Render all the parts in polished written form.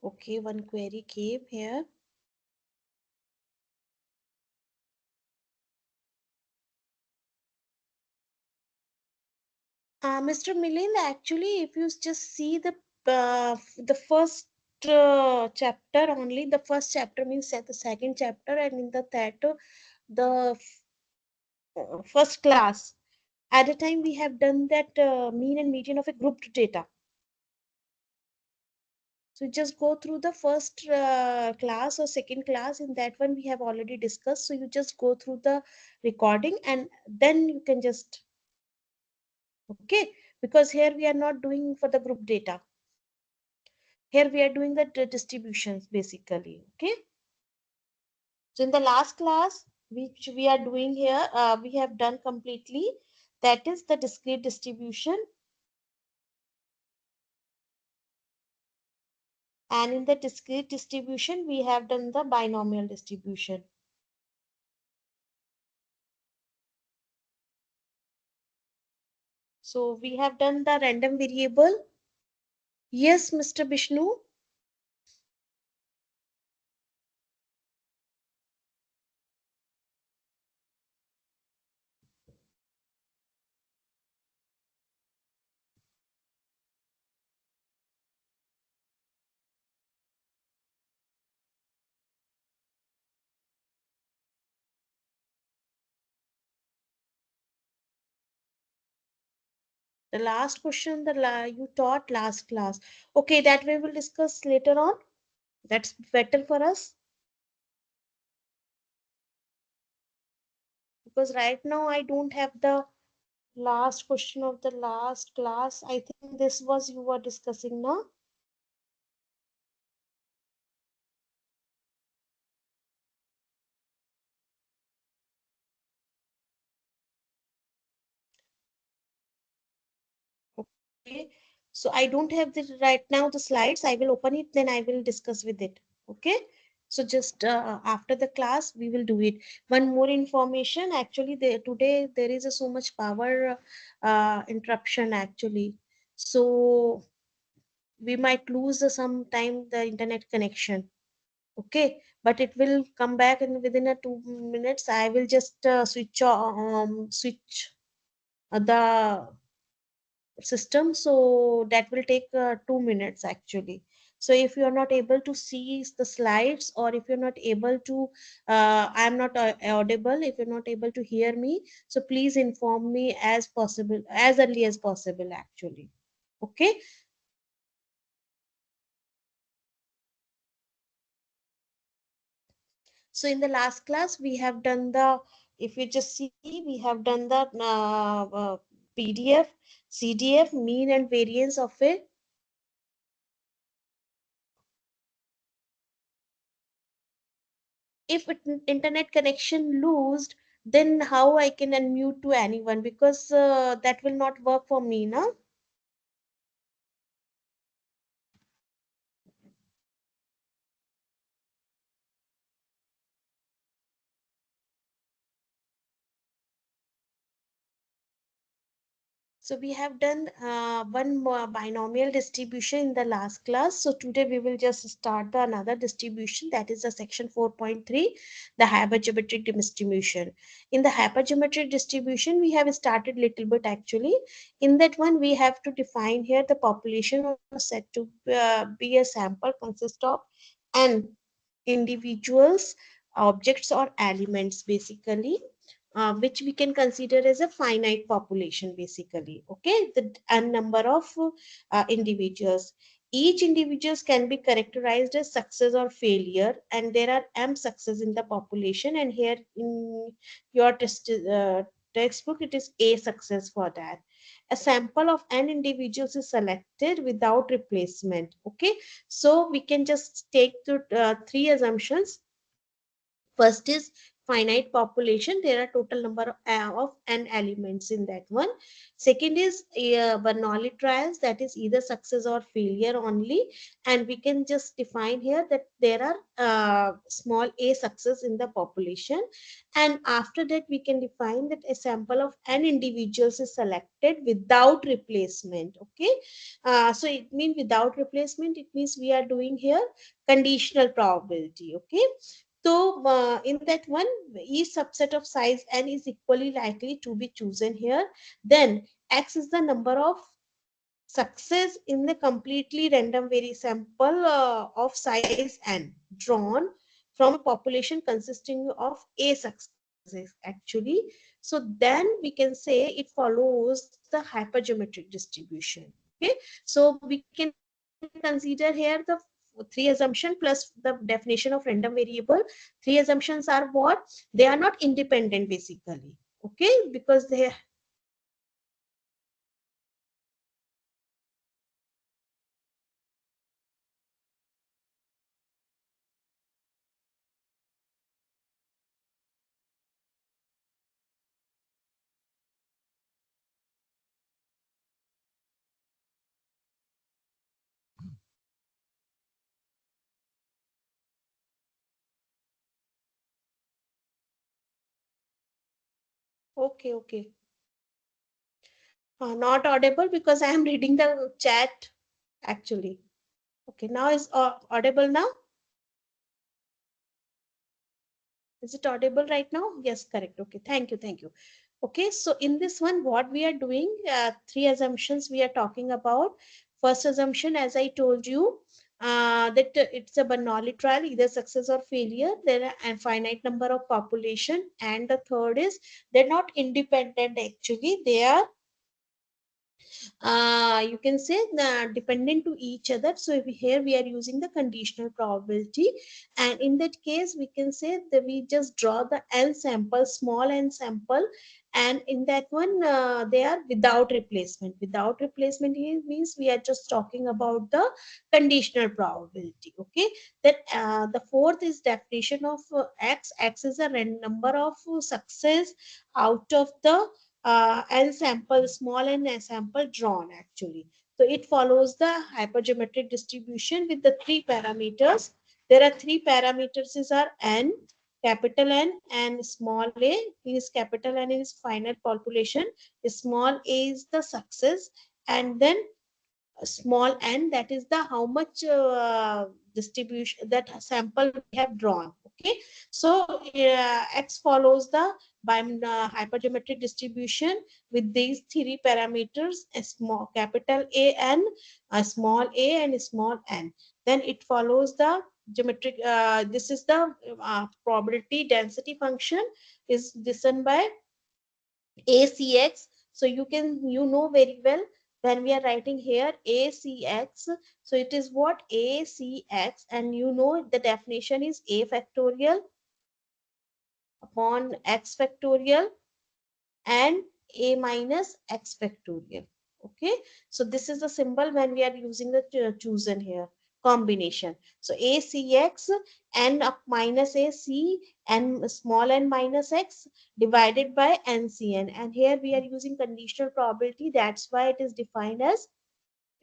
Okay, one query came here. Mr. Milind, actually, if you just see the first chapter only, the first chapter means the second chapter, and in the third, the first class. At the time, we have done that mean and median of a grouped data. So just go through the first class or second class. In that one, we have already discussed. So you just go through the recording and then you can just, okay, because here we are not doing for the group data. Here we are doing the distributions basically, okay. So in the last class, which we are doing here, we have done completely. That is the discrete distribution. And in the discrete distribution, we have done the binomial distribution. So we have done the random variable. Yes, Mr. Vishnu. The last question you taught last class. Okay, that we will discuss later on. That's better for us because right now I don't have the last question of the last class. I think this was you were discussing now. Okay. So I don't have the right now the slides. I will open it, then I will discuss with it. Okay. So just after the class, we will do it. One more information. Actually, today there is so much power interruption actually. So we might lose some time the internet connection. Okay, but it will come back in within a 2 minutes. I will just switch the system, so that will take 2 minutes actually. So if you are not able to see the slides, or if you're not able to I am not audible, if you're not able to hear me, so please inform me as possible, as early as possible actually. Okay. So in the last class we have done the, if you just see, we have done the PDF, CDF, mean and variance of a, if internet connection lost, then how I can unmute to anyone, because that will not work for me now. So we have done one more binomial distribution in the last class. So today we will just start the another distribution, that is the section 4.3, the hypergeometric distribution. In the hypergeometric distribution, we have started little bit actually. In that one, we have to define here the population was said to be a sample consist of n individuals, objects or elements basically, which we can consider as a finite population basically. Okay, the n number of individuals. Each individuals can be characterized as success or failure, and there are m success in the population, and here in your textbook it is a success for that. A sample of n individuals is selected without replacement. Okay, so we can just take the three assumptions. First is finite population, there are total number of n elements in that one. Second is Bernoulli trials, that is either success or failure only, and we can just define here that there are small a success in the population, and after that we can define that a sample of n individuals is selected without replacement. Okay, so it means without replacement, it means we are doing here conditional probability. Okay, so in that one, each subset of size n is equally likely to be chosen here. Then x is the number of success in the completely random variable sample of size n drawn from a population consisting of a successes actually. So then we can say it follows the hypergeometric distribution. Okay, so we can consider here the three assumption plus the definition of random variable. Three assumptions are what? They are not independent basically. Okay, because they okay, okay. Not audible because I am reading the chat actually. Okay, now is audible now? Is it audible right now? Yes, correct. Okay, thank you, thank you. Okay, so in this one, what we are doing, three assumptions we are talking about. First assumption, as I told you, that it's a Bernoulli trial, either success or failure. There are a finite number of population, and the third is they're not independent actually. They are you can say dependent to each other. So here we are using the conditional probability, and in that case we can say that we just draw the n sample, small n sample, and in that one they are without replacement. Without replacement here means we are just talking about the conditional probability. Okay, that the fourth is definition of x is a number of success out of the n sample, small n sample drawn actually. So it follows the hypergeometric distribution with the three parameters. There are three parameters is are n, capital N and small a. Is capital N is final population, small a is the success, and then small n, that is the how much distribution that sample we have drawn. Okay, so x follows the by hypergeometric distribution with these three parameters, a small capital A n, a small a and a small n. Then it follows the geometric this is the probability density function is given by ACX. So you can, you know very well when we are writing here ACX. So it is what ACX, and you know the definition is A factorial upon X factorial and A minus X factorial. Okay, so this is the symbol when we are using the chosen here combination. So ACX n up minus AC n small n minus x divided by NCN, and here we are using conditional probability. That's why it is defined as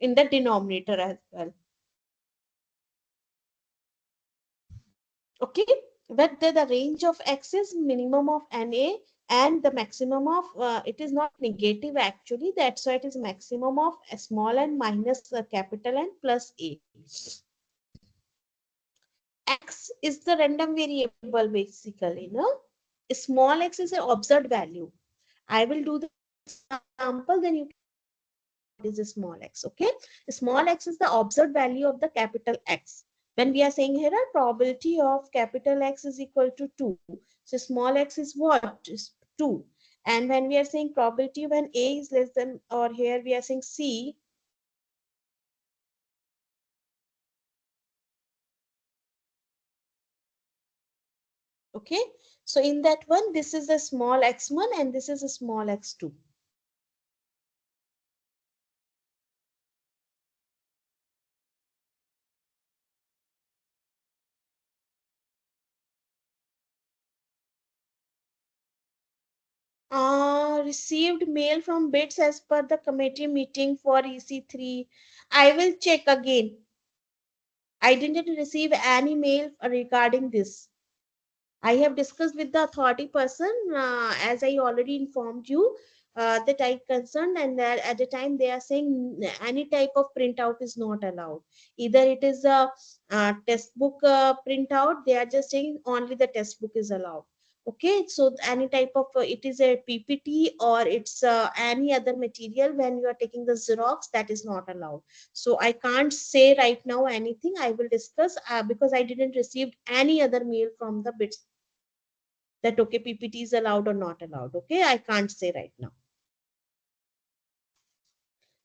in the denominator as well. Okay, but the range of x is minimum of NA and the maximum of it is not negative actually, that's why it is maximum of a small n minus capital N plus A. X is the random variable basically, no? Small x is an observed value. I will do the example, then you can is a small x. Okay, small x is the observed value of the capital X. When we are saying here a probability of capital X is equal to 2, so small x is what is 2. And when we are saying probability when A is less than, or here we are saying C, okay, so in that one this is a small x1 and this is a small x2. Received mail from BITS as per the committee meeting for EC3. I will check again. I didn't receive any mail regarding this. I have discussed with the authority person, as I already informed you, that I concerned, and that at the time they are saying any type of printout is not allowed. Either it is a, textbook printout, they are just saying only the textbook is allowed. Okay, so any type of it is a PPT or it's any other material when you are taking the Xerox, that is not allowed. So I can't say right now anything. I will discuss because I didn't receive any other mail from the BITS that okay, PPT is allowed or not allowed. Okay, I can't say right now.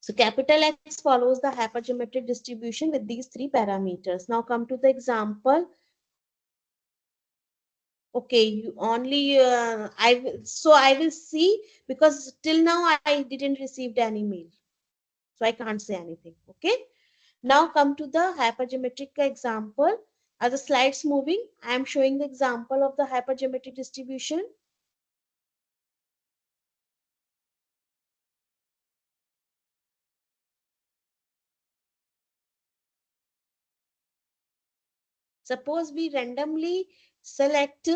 So capital X follows the hypergeometric distribution with these three parameters. Now come to the example. Okay, you only I will see, because till now I didn't receive any mail, so I can't say anything. Okay, now come to the hypergeometric example. Are the slides moving? I am showing the example of the hypergeometric distribution. Suppose we randomly select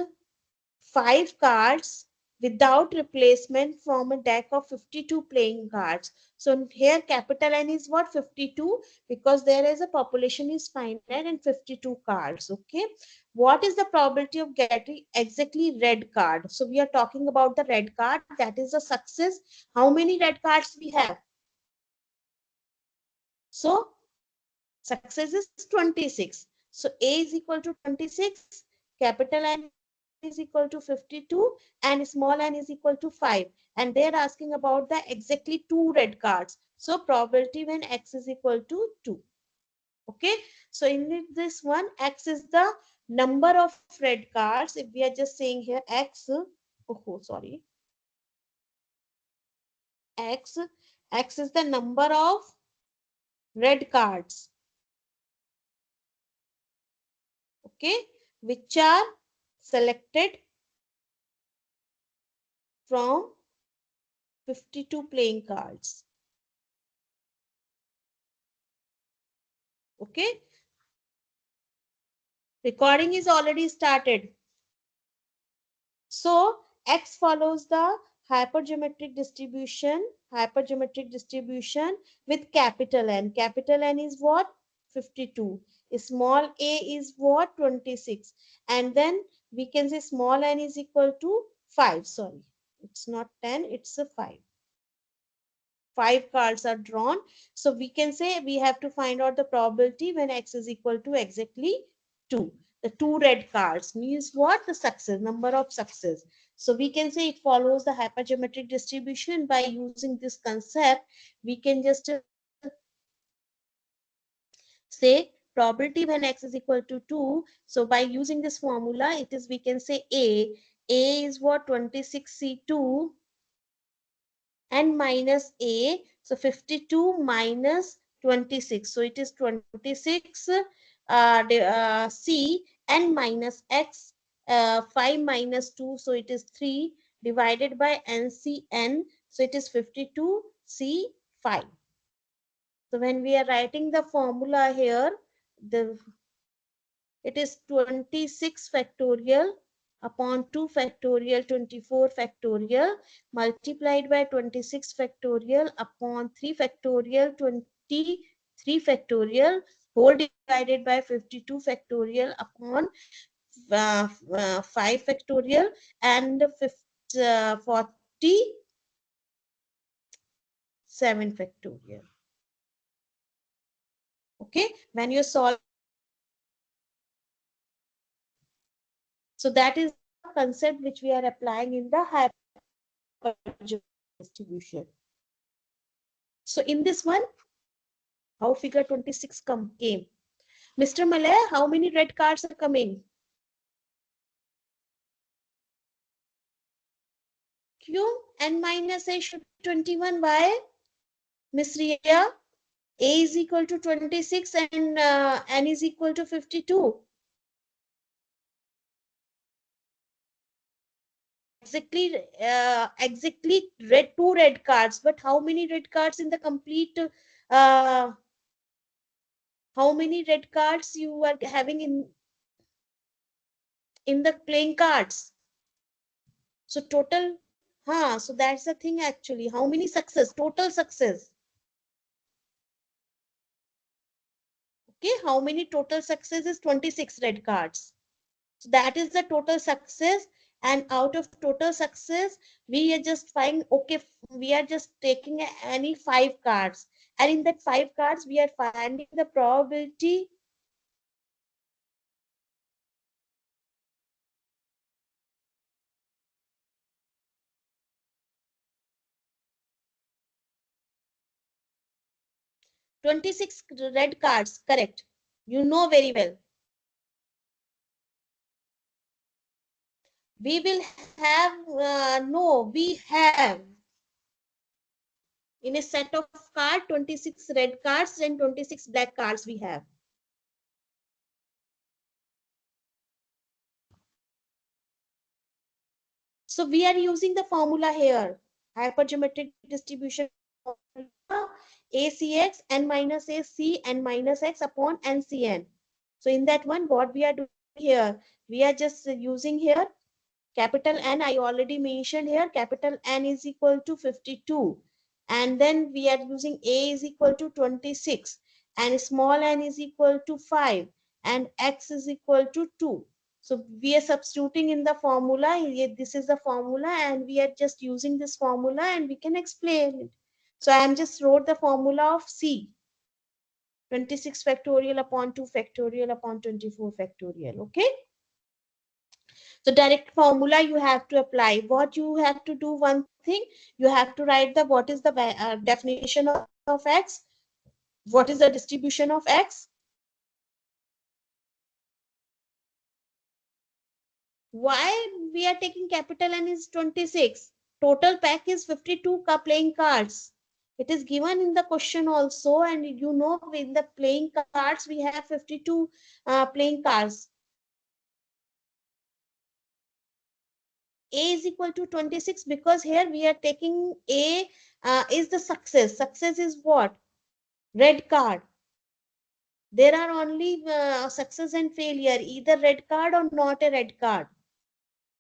5 cards without replacement from a deck of 52 playing cards. So here capital N is what? 52, because there is a population is finite and 52 cards. Okay. What is the probability of getting exactly red card? So we are talking about the red card. That is a success. How many red cards we have? So success is 26. So A is equal to 26, capital N is equal to 52, and small n is equal to 5. And they're asking about the exactly 2 red cards. So probability when x is equal to 2. Okay. So in this one, x is the number of red cards. If we are just saying here x, oh sorry, x, x is the number of red cards. Okay, which are selected from 52 playing cards. Okay, recording is already started. So x follows the hypergeometric distribution with capital N. Capital N is what? 52. Small a is what? 26. And then we can say small n is equal to 5. Sorry, it's not 10, it's a 5. 5 cards are drawn. So we can say we have to find out the probability when x is equal to exactly 2. The 2 red cards means what? The success, number of success. So we can say it follows the hypergeometric distribution. By using this concept, we can just say probability when x is equal to 2. So by using this formula, it is, we can say A is what? 26C2 and minus a, so 52 minus 26, so it is 26 c and minus x, 5 minus 2, so it is 3 divided by ncn, so it is 52 c 5. So when we are writing the formula here, the it is 26 factorial upon 2 factorial 24 factorial multiplied by 26 factorial upon 3 factorial 23 factorial whole divided by 52 factorial upon 5 factorial and 47 factorial. Okay, when you solve, so that is the concept which we are applying in the hypergeometric distribution. So in this one, how figure 26 came? Mr. Malay, how many red cards are coming? Q n minus a should 21. Why? Miss Ria, a is equal to 26 and n is equal to 52. exactly two red cards, but how many red cards in the complete uh, how many red cards you are having in the playing cards? So total, so that's the thing actually. How many success? Total success. Okay, how many total success is 26 red cards. So that is the total success. And out of total success, we are just finding, okay, we are just taking any 5 cards. And in that 5 cards, we are finding the probability 26 red cards, correct. You know very well. We will have, no, we have in a set of card 26 red cards and 26 black cards we have. So we are using the formula here, hypergeometric distribution formula, ACX n minus A C n minus X upon NCN. So in that one, what we are doing here, we are just using here capital N. I already mentioned here, capital N is equal to 52. And then we are using A is equal to 26 and small n is equal to 5 and X is equal to 2. So we are substituting in the formula. This is the formula and we are just using this formula and we can explain it. So I am just wrote the formula of C. 26 factorial upon 2 factorial upon 24 factorial. Okay. So direct formula you have to apply. What you have to do, one thing, you have to write the what is the definition of X, what is the distribution of X, why we are taking capital N is 26, total pack is 52 playing cards. It is given in the question also, and you know in the playing cards we have 52 playing cards. A is equal to 26 because here we are taking A is the success. Success is what? Red card. There are only success and failure, either red card or not a red card.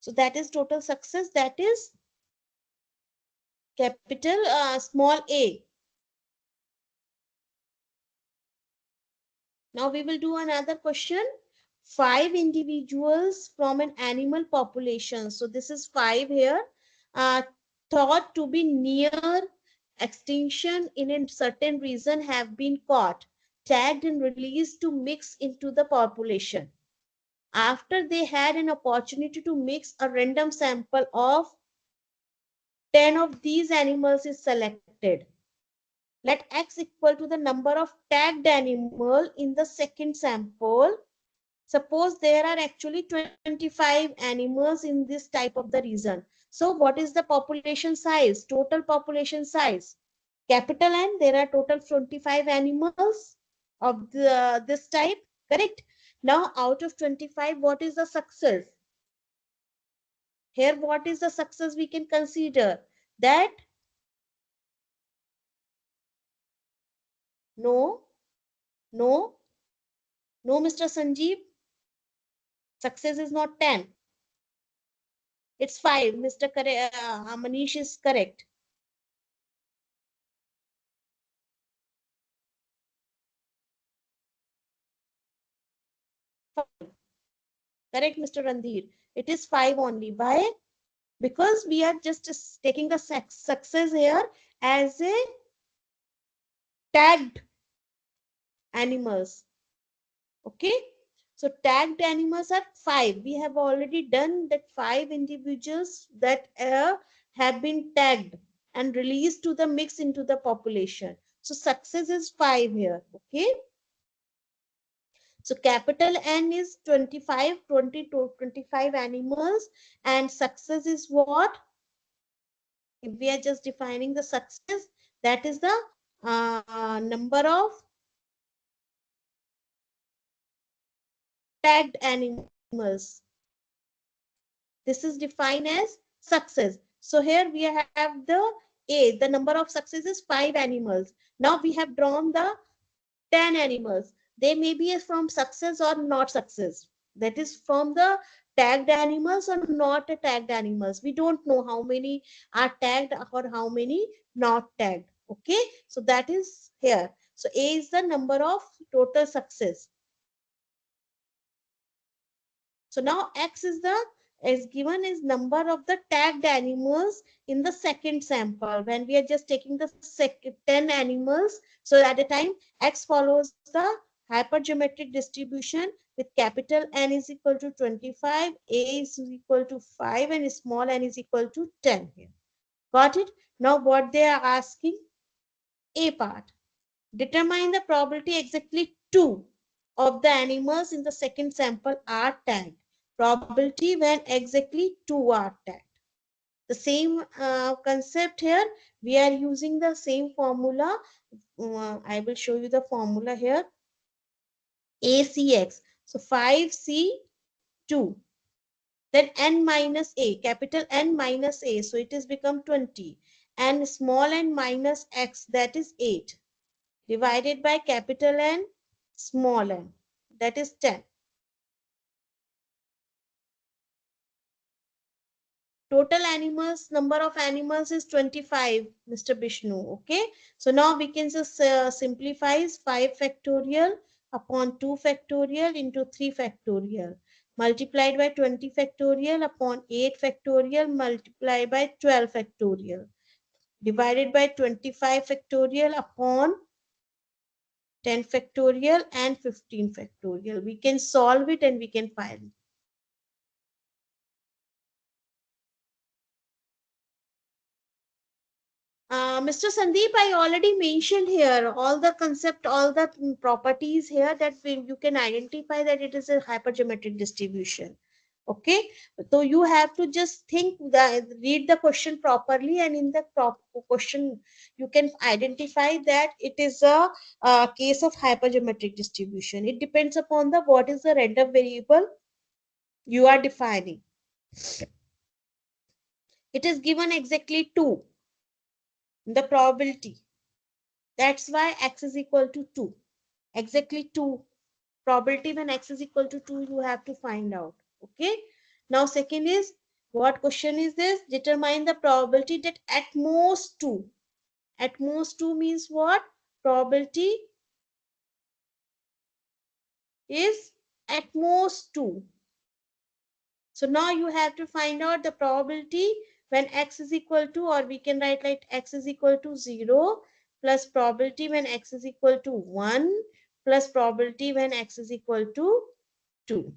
So that is total success. That is capital small a. Now we will do another question. 5 individuals from an animal population. So this is 5 here. Uh, thought to be near extinction in a certain region have been caught, tagged and released to mix into the population. After they had an opportunity to mix, a random sample of 10 of these animals is selected. Let X equal to the number of tagged animal in the second sample. Suppose there are actually 25 animals in this type of the region. So what is the population size? Total population size. Capital N, there are total 25 animals of this type, correct? Now out of 25, what is the success? Here, what is the success we can consider? That no, no, no, Mr. Sanjeev, success is not 10. It's 5. Mr. Manish is correct. Correct, Mr. Randhir. It is 5 only. Why? Because we are just taking the success here as a tagged animals. Okay. So tagged animals are 5. We have already done that 5 individuals that have been tagged and released to the mix into the population. So success is 5 here. Okay. So capital N is 25, 22, 25 animals and success is what? If we are just defining the success, that is the number of tagged animals. This is defined as success. So here we have the A, the number of success is 5 animals. Now we have drawn the 10 animals. They may be from success or not success. That is from the tagged animals or not tagged animals. We don't know how many are tagged or how many not tagged. Okay, so that is here. So A is the number of total success. So now X is given as number of the tagged animals in the second sample. When we are just taking the 10 animals, so at the time X follows the hypergeometric distribution with capital N is equal to 25, A is equal to 5, and small n is equal to 10 here. Got it? Now what they are asking? A part. Determine the probability exactly 2 of the animals in the second sample are tagged. Probability when exactly 2 are tagged. The same concept here. We are using the same formula. I will show you the formula here. ACX. So 5C2. Then N minus A, capital N minus A. So it is become 20. And small n minus X, that is 8. Divided by capital N, small n, that is 10. Total animals, number of animals is 25, Mr. Bishnu. Okay, so now we can just simplify 5 factorial upon 2 factorial into 3 factorial multiplied by 20 factorial upon 8 factorial multiplied by 12 factorial divided by 25 factorial upon 10 factorial and 15 factorial. We can solve it and we can find. Mr. Sandeep, I already mentioned here all the concept, all the properties here that you can identify that it is a hypergeometric distribution. Okay, so you have to just read the question properly, and in the question you can identify that it is a case of hypergeometric distribution. It depends upon the what is the random variable you are defining. It is given exactly 2, the probability. That's why x is equal to 2. Exactly 2. Probability when x is equal to 2, you have to find out. Okay. Now, second is, what question is this? Determine the probability that at most 2. At most 2 means what? Probability is at most 2. So now you have to find out the probability when x is equal to, or we can write like x is equal to 0 plus probability when x is equal to 1 plus probability when x is equal to 2.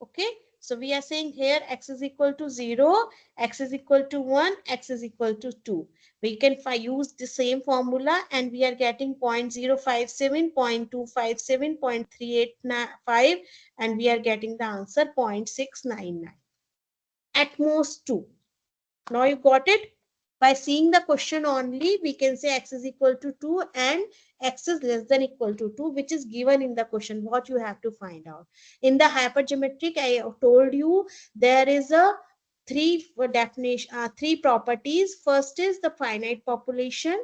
Okay, so we are saying here x is equal to 0, x is equal to 1, x is equal to 2. We can use the same formula and we are getting 0.057, 0.257, 0.385, and we are getting the answer 0.699. At most 2. Now you got it? By seeing the question only, we can say x is equal to 2 and x is less than equal to 2, which is given in the question, what you have to find out. In the hypergeometric, I told you there is a three properties. First is the finite population.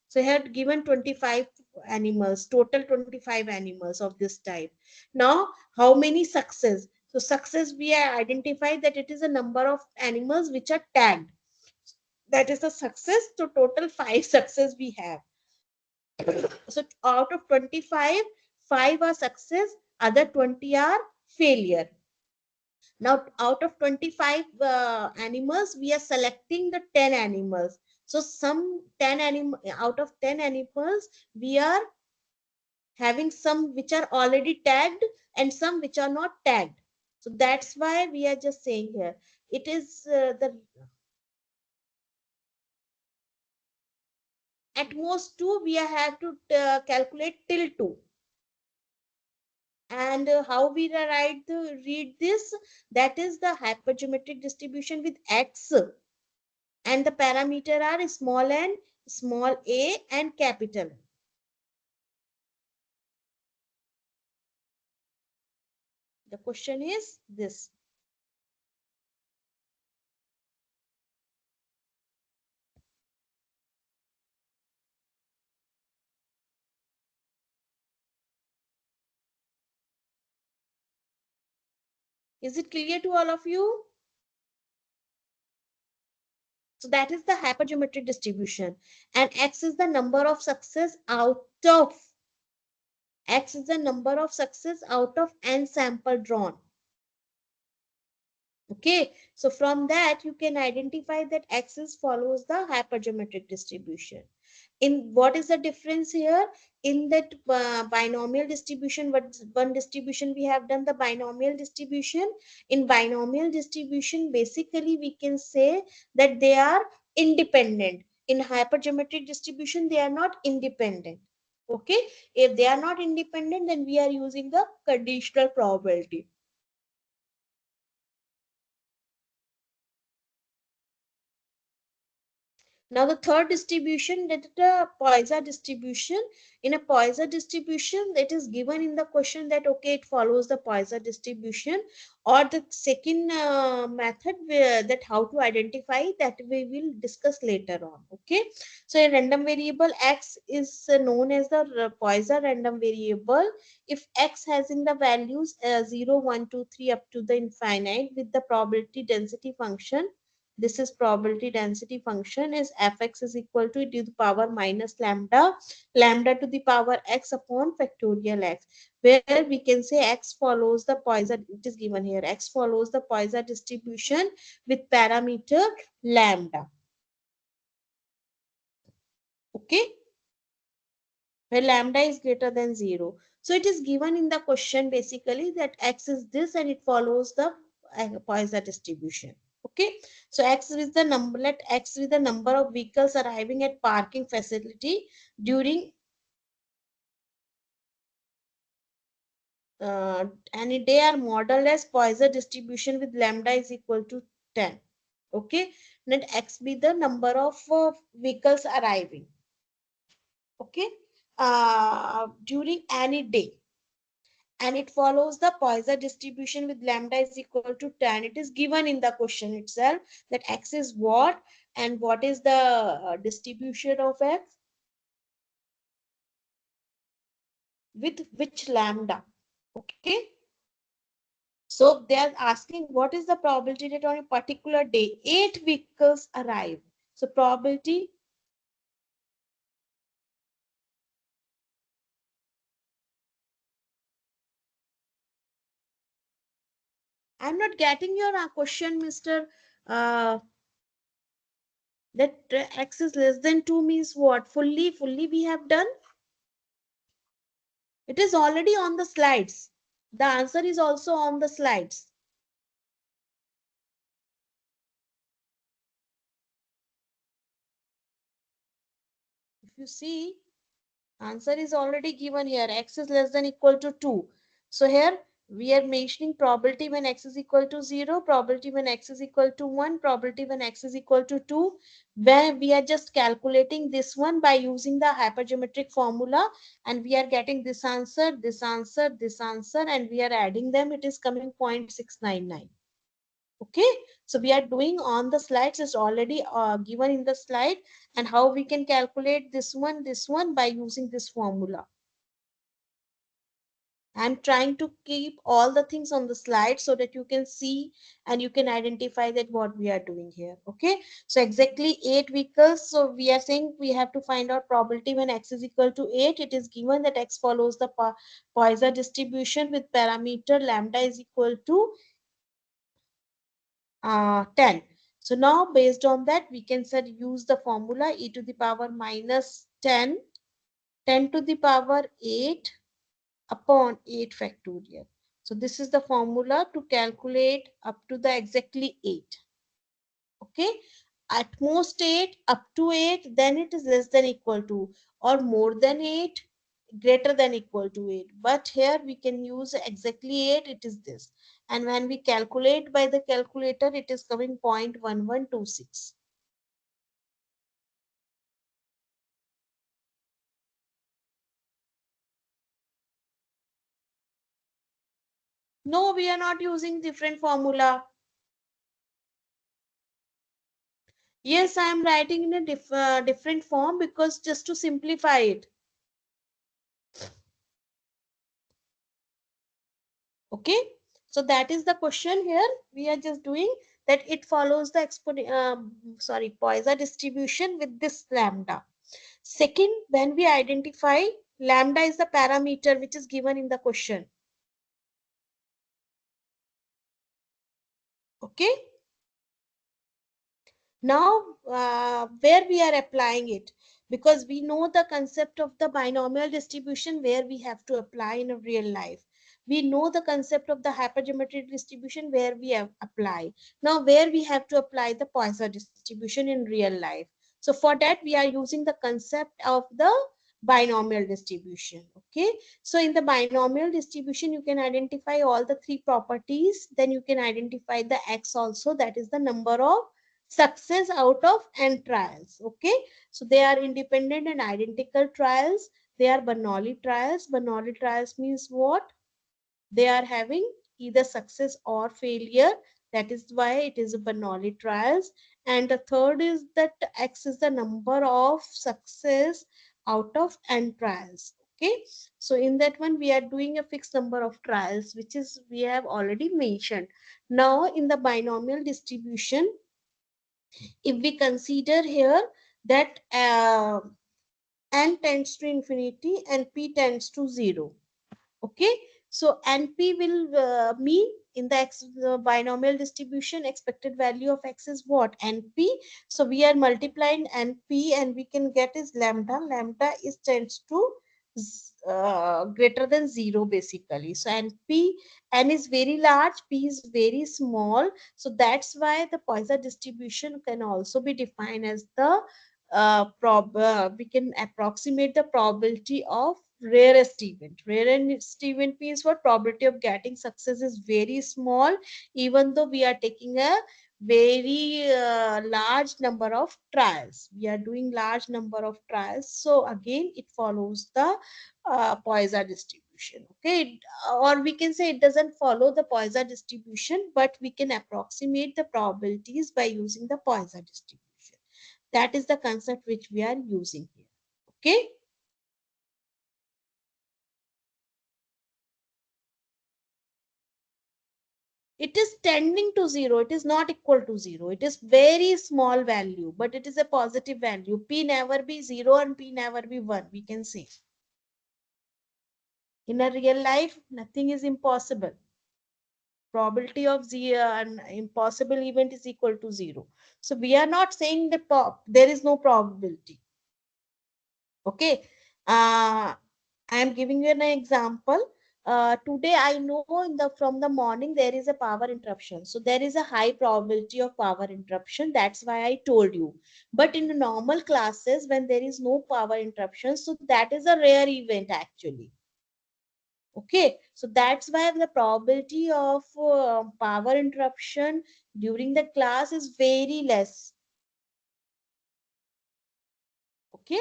So here given 25 animals, total 25 animals of this type. Now, how many success? So success, we have identified that it is a number of animals which are tagged. That is the success. So total 5 success we have. So out of 25, 5 are success, other 20 are failure. Now out of 25 animals, we are selecting the 10 animals. So some 10 out of 10 animals, we are having some which are already tagged and some which are not tagged. So that's why we are just saying here. It is the at most 2, we have to calculate till 2. And how we read this, that is the hypergeometric distribution with x, and the parameter are small n, small a, and capital. The question is this. Is it clear to all of you? So that is the hypergeometric distribution. And X is the number of success out of X is the number of success out of n sample drawn. Okay, so from that you can identify that axis follows the hypergeometric distribution. In what is the difference here? In that binomial distribution, what one distribution we have done, the binomial distribution. In binomial distribution, basically we can say that they are independent. In hypergeometric distribution, they are not independent. Okay, if they are not independent, then we are using the conditional probability. Now the third distribution, that is the Poisson distribution. In a Poisson distribution, it is given in the question that okay, it follows the Poisson distribution, or the second method that how to identify, that we will discuss later on. Okay, so a random variable X is known as the Poisson random variable if X has in the values 0, 1, 2, 3 up to the infinite with the probability density function. This is probability density function is fx is equal to e to the power minus lambda, lambda to the power x upon factorial x, where we can say x follows the Poisson, it is given here, x follows the Poisson distribution with parameter lambda. Okay, where lambda is greater than 0. So it is given in the question basically that x is this and it follows the Poisson distribution. Okay, so x is the number, let x is the number of vehicles arriving at parking facility during and they are modeled as Poisson distribution with lambda is equal to 10. Okay, let x be the number of vehicles arriving. Okay, during any day, and it follows the Poisson distribution with lambda is equal to 10. It is given in the question itself that x is what and what is the distribution of x with which lambda. Okay, so they are asking what is the probability that on a particular day 8 vehicles arrive. So probability, I'm not getting your question, Mr. Uh, that x is less than 2 means what? Fully we have done. It is already on the slides. The answer is also on the slides. If you see, answer is already given here. X is less than equal to 2. So here we are mentioning probability when x is equal to 0, probability when x is equal to 1, probability when x is equal to 2. Where we are just calculating this one by using the hypergeometric formula, and we are getting this answer, this answer, this answer, and we are adding them. It is coming 0.699. Okay, so we are doing on the slides, is already given in the slide, and how we can calculate this one by using this formula. I'm trying to keep all the things on the slide so that you can see and you can identify that what we are doing here. Okay, so exactly 8 vehicles. So we are saying we have to find out probability when x is equal to 8. It is given that x follows the Poisson distribution with parameter lambda is equal to 10. So now based on that, we can say use the formula e to the power minus 10, 10 to the power 8 upon 8 factorial. So this is the formula to calculate up to the exactly 8. Okay, at most 8, up to 8, then it is less than equal to, or more than 8, greater than equal to 8. But here we can use exactly 8, it is this. And when we calculate by the calculator, it is coming 0.1126. No, we are not using different formula. Yes, I am writing in a different form because just to simplify it. Okay, so that is the question here. We are just doing that. It follows the Poisson distribution with this lambda. Second, when we identify, lambda is the parameter which is given in the question. Okay, now where we are applying it, because we know the concept of the binomial distribution where we have to apply in a real life. We know the concept of the hypergeometric distribution where we have apply. Now where we have to apply the Poisson distribution in real life. So for that we are using the concept of the binomial distribution. Okay, so in the binomial distribution you can identify all the three properties. Then you can identify the x also, that is the number of success out of n trials. Okay, so they are independent and identical trials. They are Bernoulli trials. Bernoulli trials means what? They are having either success or failure. That is why it is a Bernoulli trials. And the third is that x is the number of success out of n trials. Okay, so in that one we are doing a fixed number of trials, which is we have already mentioned. Now in the binomial distribution, if we consider here that n tends to infinity and p tends to 0. Okay, so np will mean in the binomial distribution, expected value of x is what? Np. So we are multiplying np and we can get is lambda. Lambda is tends to greater than 0 basically. So np, n is very large, p is very small. So that's why the Poisson distribution can also be defined as the we can approximate the probability of rarest event. Rarest event means what? Probability of getting success is very small, even though we are taking a very large number of trials. We are doing large number of trials. So again, it follows the Poisson distribution. Okay, or we can say it doesn't follow the Poisson distribution, but we can approximate the probabilities by using the Poisson distribution. That is the concept which we are using here. Okay. It is tending to 0. It is not equal to 0. It is very small value, but it is a positive value. P never be 0 and P never be 1, we can say. In a real life, nothing is impossible. Probability of an impossible event is equal to 0. So we are not saying that there is no probability. Okay. I am giving you an example. Today I know from the morning there is a power interruption. So there is a high probability of power interruption. That's why I told you. But in the normal classes, when there is no power interruption, so that is a rare event actually. Okay, so that's why the probability of power interruption during the class is very less. Okay.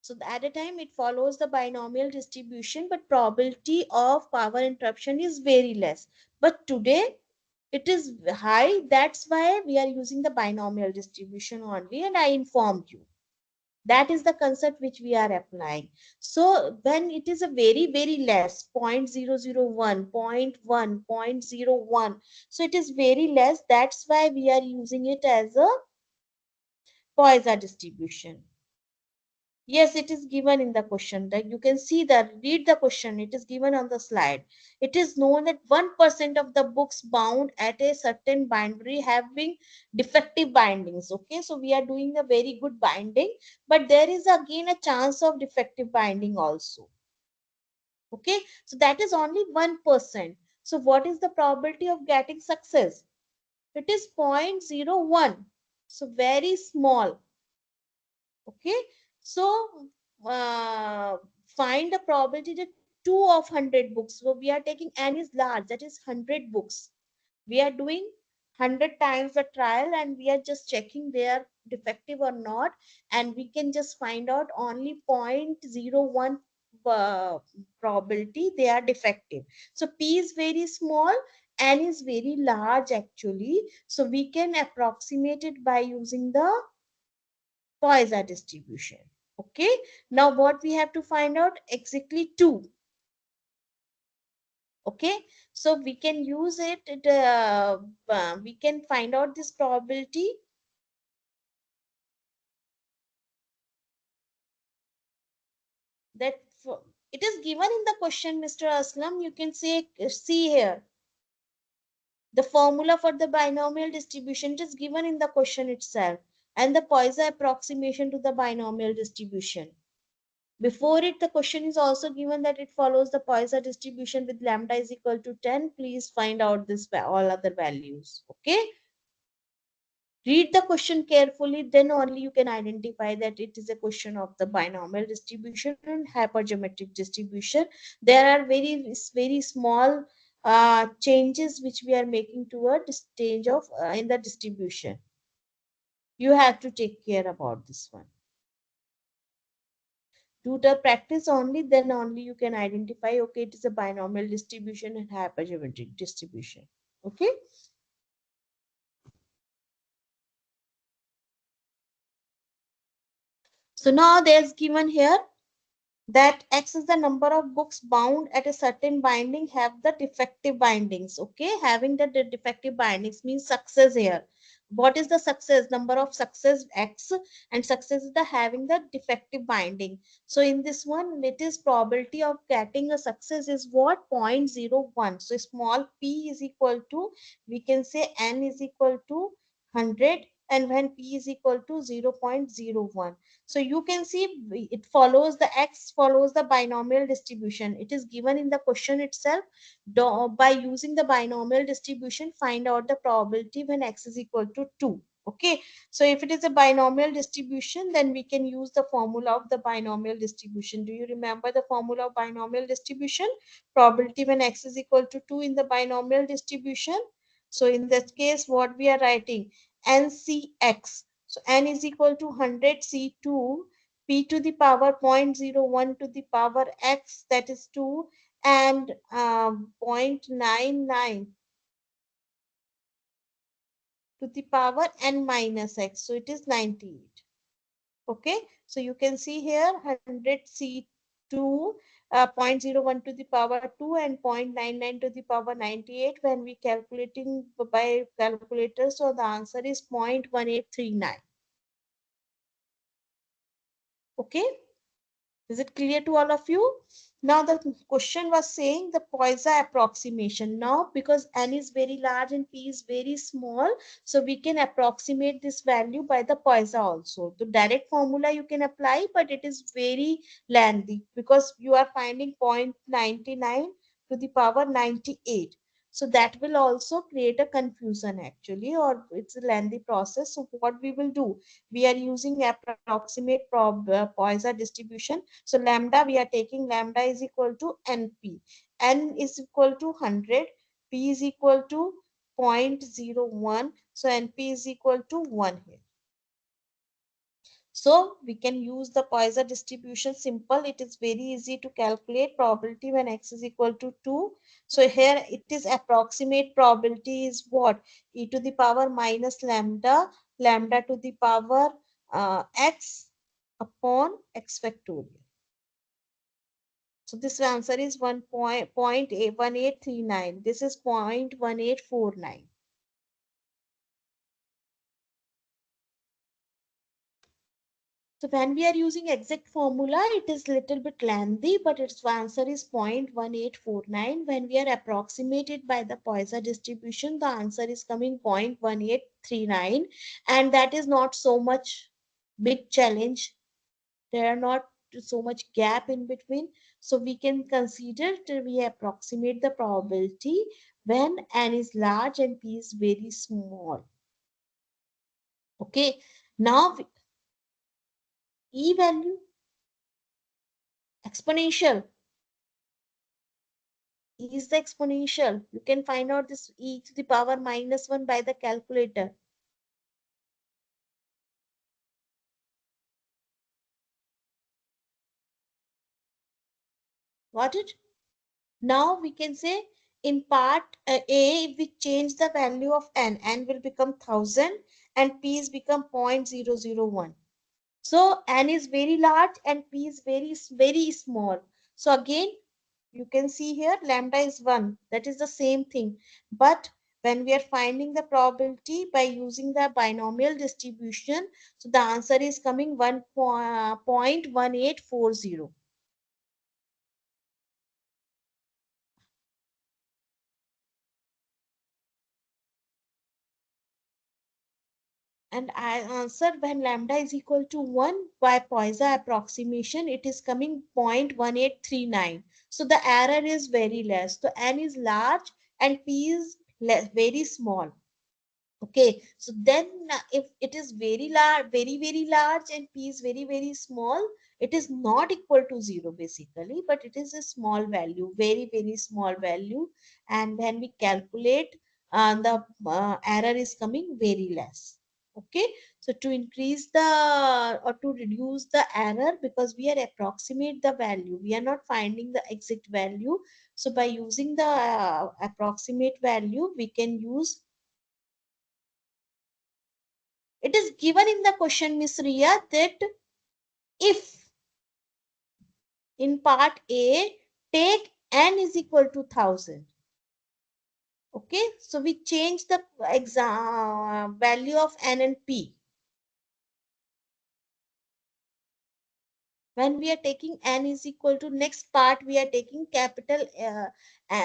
So at a time it follows the binomial distribution, but probability of power interruption is very less. But today it is high. That's why we are using the binomial distribution only, and I informed you. That is the concept which we are applying. So when it is a very less, 0.001, 0.1, 0.01, so it is very less. That's why we are using it as a Poisson distribution. Yes, it is given in the question. That you can see that, read the question. It is given on the slide. It is known that 1% of the books bound at a certain bindery having defective bindings. Okay, so we are doing a very good binding, but there is again a chance of defective binding also. Okay, so that is only 1%. So what is the probability of getting success? It is 0.01. So very small. Okay, so find the probability that 2 of 100 books. So we are taking n is large, that is 100 books. We are doing 100 times the trial and we are just checking their defective or not, and we can just find out only 0.01 probability they are defective. So P is very small, N is very large actually. So we can approximate it by using the Poisson distribution. Okay. Now what we have to find out exactly 2. Okay. So we can use it. We can find out this probability that it is given in the question, Mr. Aslam. You can say, see here. The formula for the binomial distribution is given in the question itself, and the Poisson approximation to the binomial distribution. Before it, the question is also given that it follows the Poisson distribution with lambda is equal to 10. Please find out this all other values. Okay. Read the question carefully, then only you can identify that it is a question of the binomial distribution and hypergeometric distribution. There are very small changes which we are making to a stage of in the distribution. You have to take care about this one. Do the practice only, then only you can identify, okay, it is a binomial distribution and hypergeometric distribution. Okay. So now there's given here that X is the number of books bound at a certain binding have the defective bindings. Okay, having the defective bindings means success here. What is the success? Number of success X, and success is the having the defective binding. So in this one, it is probability of getting a success is what? 0.01. So small p is equal to, we can say n is equal to 100, and when p is equal to 0.01. So you can see it follows the X follows the binomial distribution. It is given in the question itself. By using the binomial distribution, find out the probability when X is equal to 2. Okay. So if it is a binomial distribution, then we can use the formula of the binomial distribution. Do you remember the formula of binomial distribution? Probability when X is equal to 2 in the binomial distribution. So in that case, what we are writing? NCX. So n is equal to 100 C2 p to the power 0.01 to the power x, that is 2, and 0.99 to the power n minus x. So it is 98. Okay. So you can see here 100 C2 0.01 to the power 2 and 0.99 to the power 98 when we calculating by calculator. So the answer is 0.1839. Okay. Is it clear to all of you? Now the question was saying the Poisson approximation. Now because n is very large and p is very small, so we can approximate this value by the Poisson also. The direct formula you can apply, but it is very lengthy because you are finding 0.99 to the power 98. So that will also create a confusion actually, or it's a lengthy process. So what we will do, we are using approximate Poisson distribution. So lambda, we are taking lambda is equal to NP. N is equal to 100. P is equal to 0.01. So NP is equal to 1 here. So we can use the Poisson distribution. Simple. It is very easy to calculate probability when X is equal to 2. So here it is approximate probability is what? E to the power minus lambda, lambda to the power X upon X factorial. So this answer is 1.1839. This is 0.1849. So when we are using exact formula, it is little bit lengthy, but its answer is 0.1849. When we are approximated by the Poisson distribution, the answer is coming 0.1839. And that is not so much big challenge. There are not so much gap in between. So we can consider that we approximate the probability when n is large and p is very small. Okay. Now e value exponential is the exponential. You can find out this e to the power minus 1 by the calculator. Got it? Now we can say in part A, if we change the value of n will become 1000 and p is become 0.001. So n is very large and p is very small. So again, you can see here lambda is 1. That is the same thing. But when we are finding the probability by using the binomial distribution, so the answer is coming 1.1840. And I answered when lambda is equal to 1 by Poisson approximation, it is coming 0.1839. So the error is very less. So n is large and p is very small. Okay, so then if it is very large, very large and p is very small, it is not equal to 0 basically, but it is a small value, very small value. And when we calculate, the error is coming very less. Okay, so to increase the or to reduce the error, because we are approximate the value, we are not finding the exact value. So by using the approximate value, we can use. It is given in the question, Miss Ria, that if in part A, take n is equal to 1000. Okay, so we change the value of n and p. When we are taking n is equal to, next part we are taking capital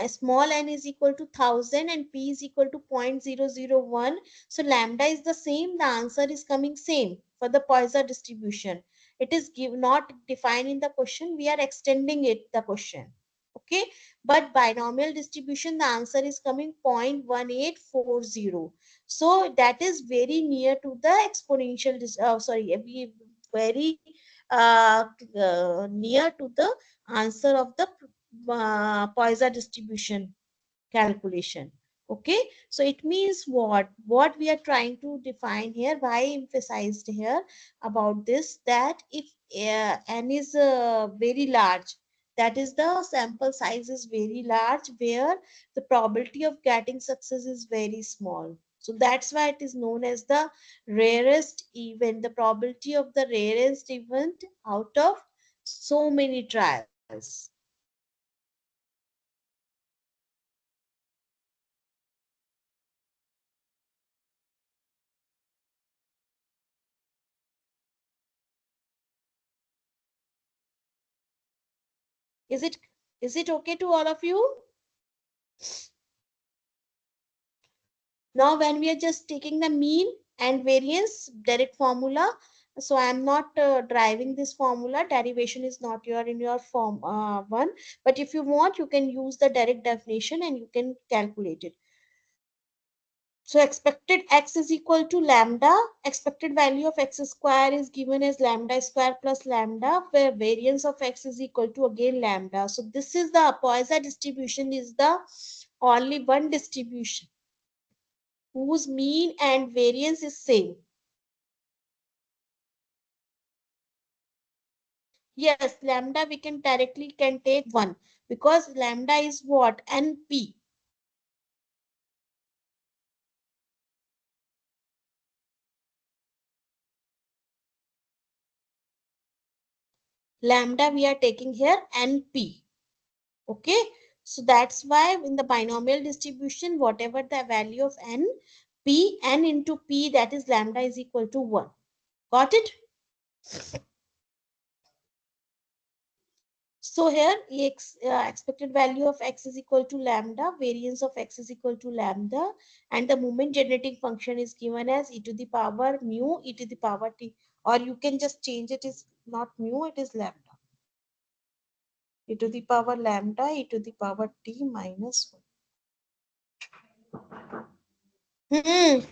small n is equal to 1000 and p is equal to 0.001. So lambda is the same, the answer is coming same for the Poisson distribution. It is not defined in the question, we are extending it the question. Okay, but binomial distribution, the answer is coming 0.1840. So that is very near to the exponential very uh, near to the answer of the Poisson distribution calculation. Okay, so it means what we are trying to define here, why I emphasized here about this, that if n is very large, that is the sample size is very large, where the probability of getting success is very small. So that's why it is known as the rarest event, the probability of the rarest event out of so many trials. Is it okay to all of you? Now, when we are just taking the mean and variance direct formula, so I'm not driving this formula. Derivation is not your in your form one, but if you want, you can use the direct definition and you can calculate it. So expected x is equal to lambda. Expected value of x square is given as lambda square plus lambda, where variance of x is equal to again lambda. So this is the Poisson distribution, is the only one distribution whose mean and variance is same. Yes, lambda we can directly can take 1, because lambda is what? NP. Lambda we are taking here NP. Okay, so that's why in the binomial distribution, whatever the value of n, p, n into p, that is lambda is equal to 1. Got it? So here expected value of x is equal to lambda, variance of x is equal to lambda, and the moment generating function is given as e to the power mu e to the power t, or you can just change it, is not mu, it is lambda. E to the power lambda e to the power t minus 1.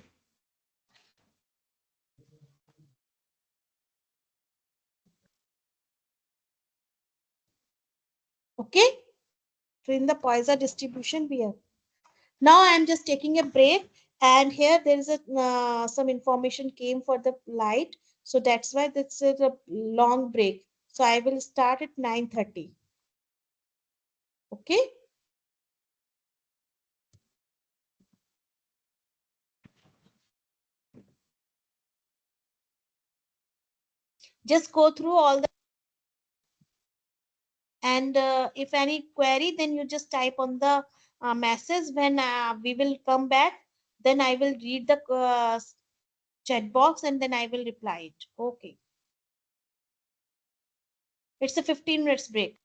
Okay, so in the Poisson distribution we have. Now I am just taking a break, and here there is a some information came for the light, so that's why this is a long break. So I will start at 9:30. Okay. Just go through all the, and if any query, then you just type on the message. When we will come back, then I will read the chat box and then I will reply it. Okay. It's a 15 minutes break.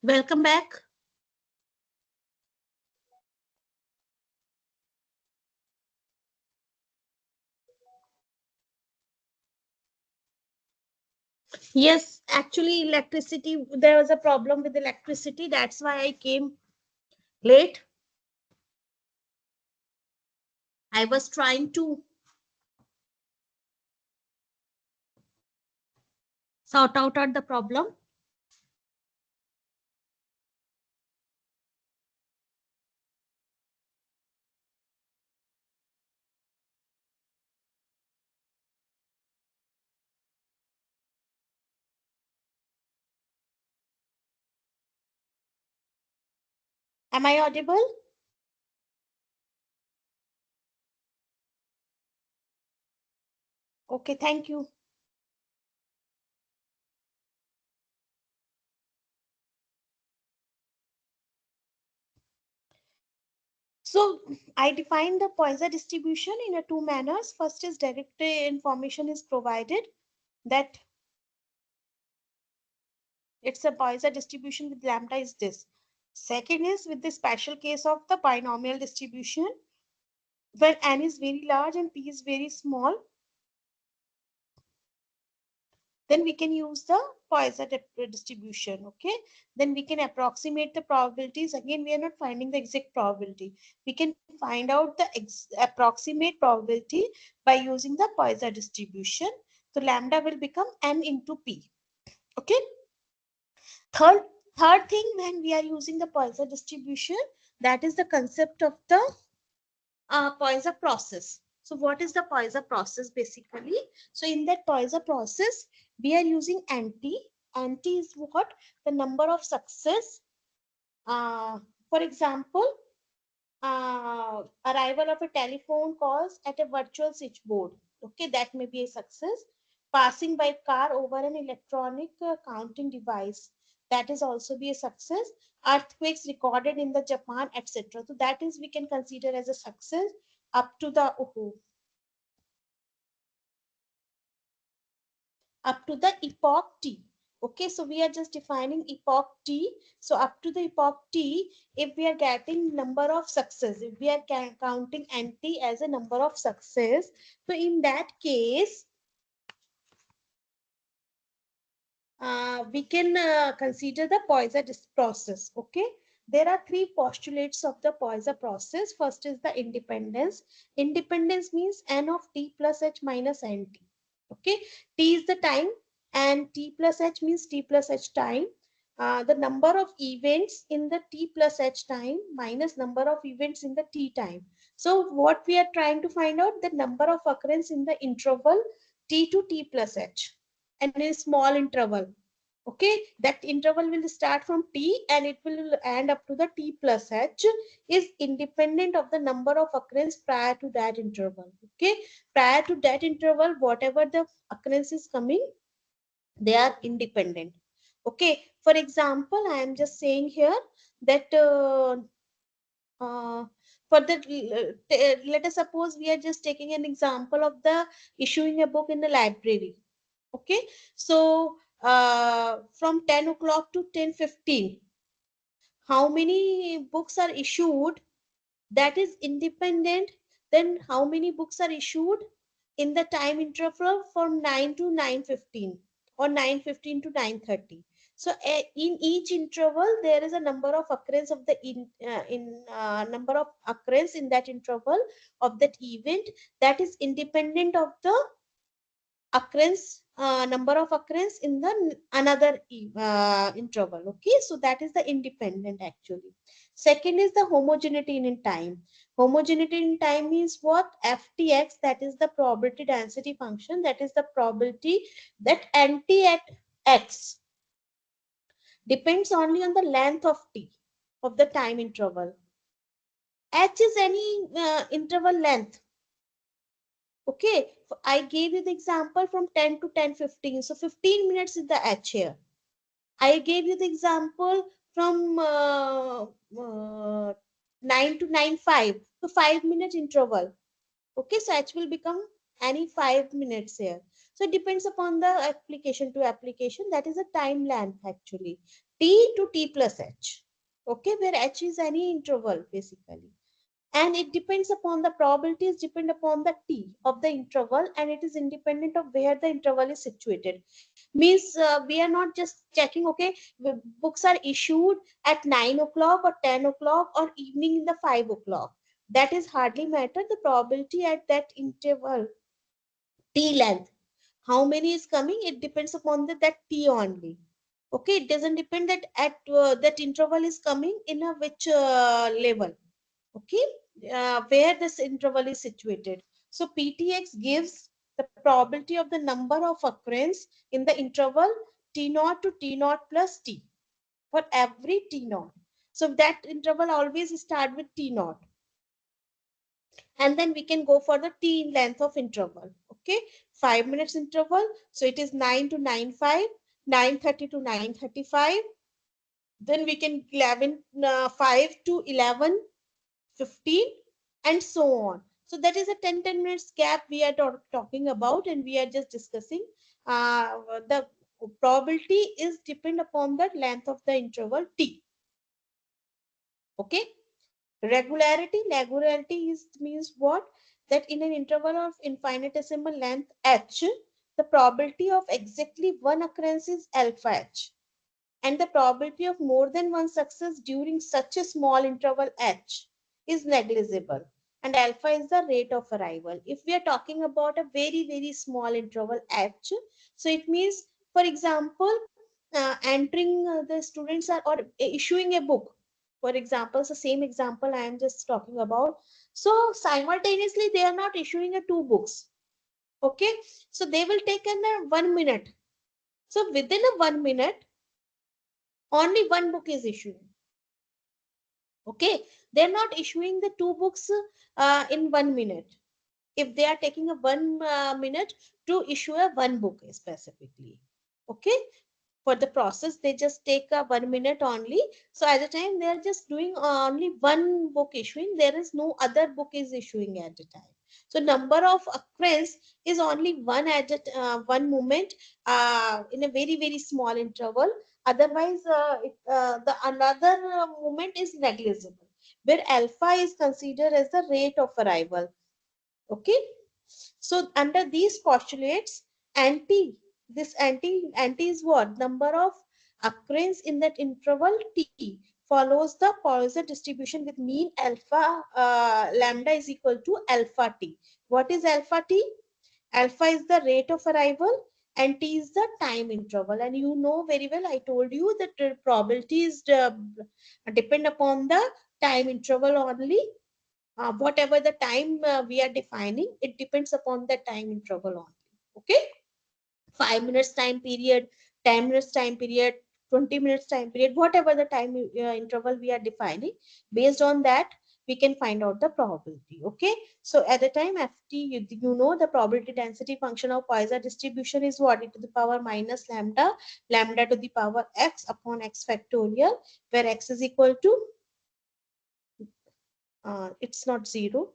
Welcome back. Yes, actually, electricity, there was a problem with electricity. That's why I came late. I was trying to sort out the problem. Am I audible? Okay, thank you. So I define the Poisson distribution in a two manners. First is direct information is provided that it's a Poisson distribution with lambda is this. Second is with the special case of the binomial distribution where n is very large and p is very small. Then we can use the Poisson distribution. Okay, then we can approximate the probabilities. Again, we are not finding the exact probability. We can find out the approximate probability by using the Poisson distribution. So lambda will become n into p. Okay, third third thing, when we are using the Poisson distribution, that is the concept of the Poisson process. So what is the Poisson process basically? So in that Poisson process, we are using anti. Anti is what? The number of success. For example, arrival of a telephone calls at a virtual switchboard. Okay, that may be a success. Passing by car over an electronic counting device. That is also be a success. Earthquakes recorded in the Japan, etc. So that is we can consider as a success up to the epoch t. Okay, so we are just defining epoch t. So up to the epoch t, if we are getting number of success, if we are counting nt as a number of success, so in that case, we can consider the Poisson process. Okay, there are three postulates of the Poisson process. First is the independence. Independence means n of t plus h minus nt. Okay, t is the time and t plus h means t plus h time. The number of events in the t plus h time minus number of events in the t time. So what we are trying to find out, the number of occurrence in the interval t to t plus h, and in a small interval. Okay, that interval will start from t and it will end up to the t plus h, is independent of the number of occurrence prior to that interval. Okay, prior to that interval, whatever the occurrence is coming, they are independent. Okay, for example, I am just saying here that for the let us suppose we are just taking an example of the issuing a book in the library. Okay, so from 10 o'clock to 10:15, how many books are issued, that is independent. Then how many books are issued in the time interval from 9 to 9:15 or 9:15 to 9:30. So in each interval there is a number of occurrence of the number of occurrence in that interval of that event, that is independent of the occurrence, number of occurrence in the another interval. Okay, so that is the independent actually. Second is the homogeneity in time. Homogeneity in time means what? Ftx, that is the probability density function, that is the probability that nt at x depends only on the length of t of the time interval. H is any interval length. Okay, I gave you the example from 10 to 10:15. So 15 minutes is the H here. I gave you the example from 9 to 9:05. So 5-minute interval. Okay, so H will become any 5 minutes here. So it depends upon the application to application. That is a time length actually. T to T plus H. Okay, where H is any interval basically. And it depends upon the probabilities depend upon the T of the interval, and it is independent of where the interval is situated. Means we are not just checking, okay, books are issued at 9 o'clock or 10 o'clock or evening in the 5 o'clock. That is hardly matter. The probability at that interval, T length, how many is coming, it depends upon that T only. Okay, it doesn't depend that at that interval is coming in a which level. Okay, where this interval is situated. So PTX gives the probability of the number of occurrence in the interval T naught to T naught plus T for every T naught. So that interval always start with T naught. And then we can go for the T length of interval. Okay, 5 minutes interval. So it is 9 to 9:05, 9:30 to 9:35. Then we can 5 to 11:15, and so on. So that is a 10 minutes gap we are talking about, and we are just discussing. The probability is depend upon the length of the interval T. Okay. Regularity is means what? That in an interval of infinitesimal length h, the probability of exactly one occurrence is alpha h, and the probability of more than one success during such a small interval h is negligible, and alpha is the rate of arrival. If we are talking about a very small interval h, so it means, for example, entering the students are or issuing a book, for example. So same example I am just talking about. So simultaneously they are not issuing a two books. Okay, so they will take in a 1 minute. So within a 1 minute only one book is issued. Okay, they're not issuing the two books in 1 minute. If they are taking a 1 minute to issue a one book specifically. Okay, for the process they just take a 1 minute only. So at the time they are just doing only one book issuing, there is no other book is issuing at the time. So number of occurrence is only one at one moment in a very small interval. Otherwise the another moment is negligible, where alpha is considered as the rate of arrival. Okay, so under these postulates, anti anti is what? Number of occurrence in that interval T follows the Poisson distribution with mean alpha lambda is equal to alpha T. What is alpha T? Alpha is the rate of arrival and T is the time interval. And you know very well, I told you that the probability is depend upon the time interval only. Whatever the time we are defining, it depends upon the time interval only. Okay, 5 minutes time period, 10 minutes time period, 20 minutes time period, whatever the time interval we are defining, based on that we can find out the probability. Okay, so at the time ft, you know the probability density function of Poisson distribution is what? E to the power minus lambda, lambda to the power x upon x factorial, where x is equal to it's not 0,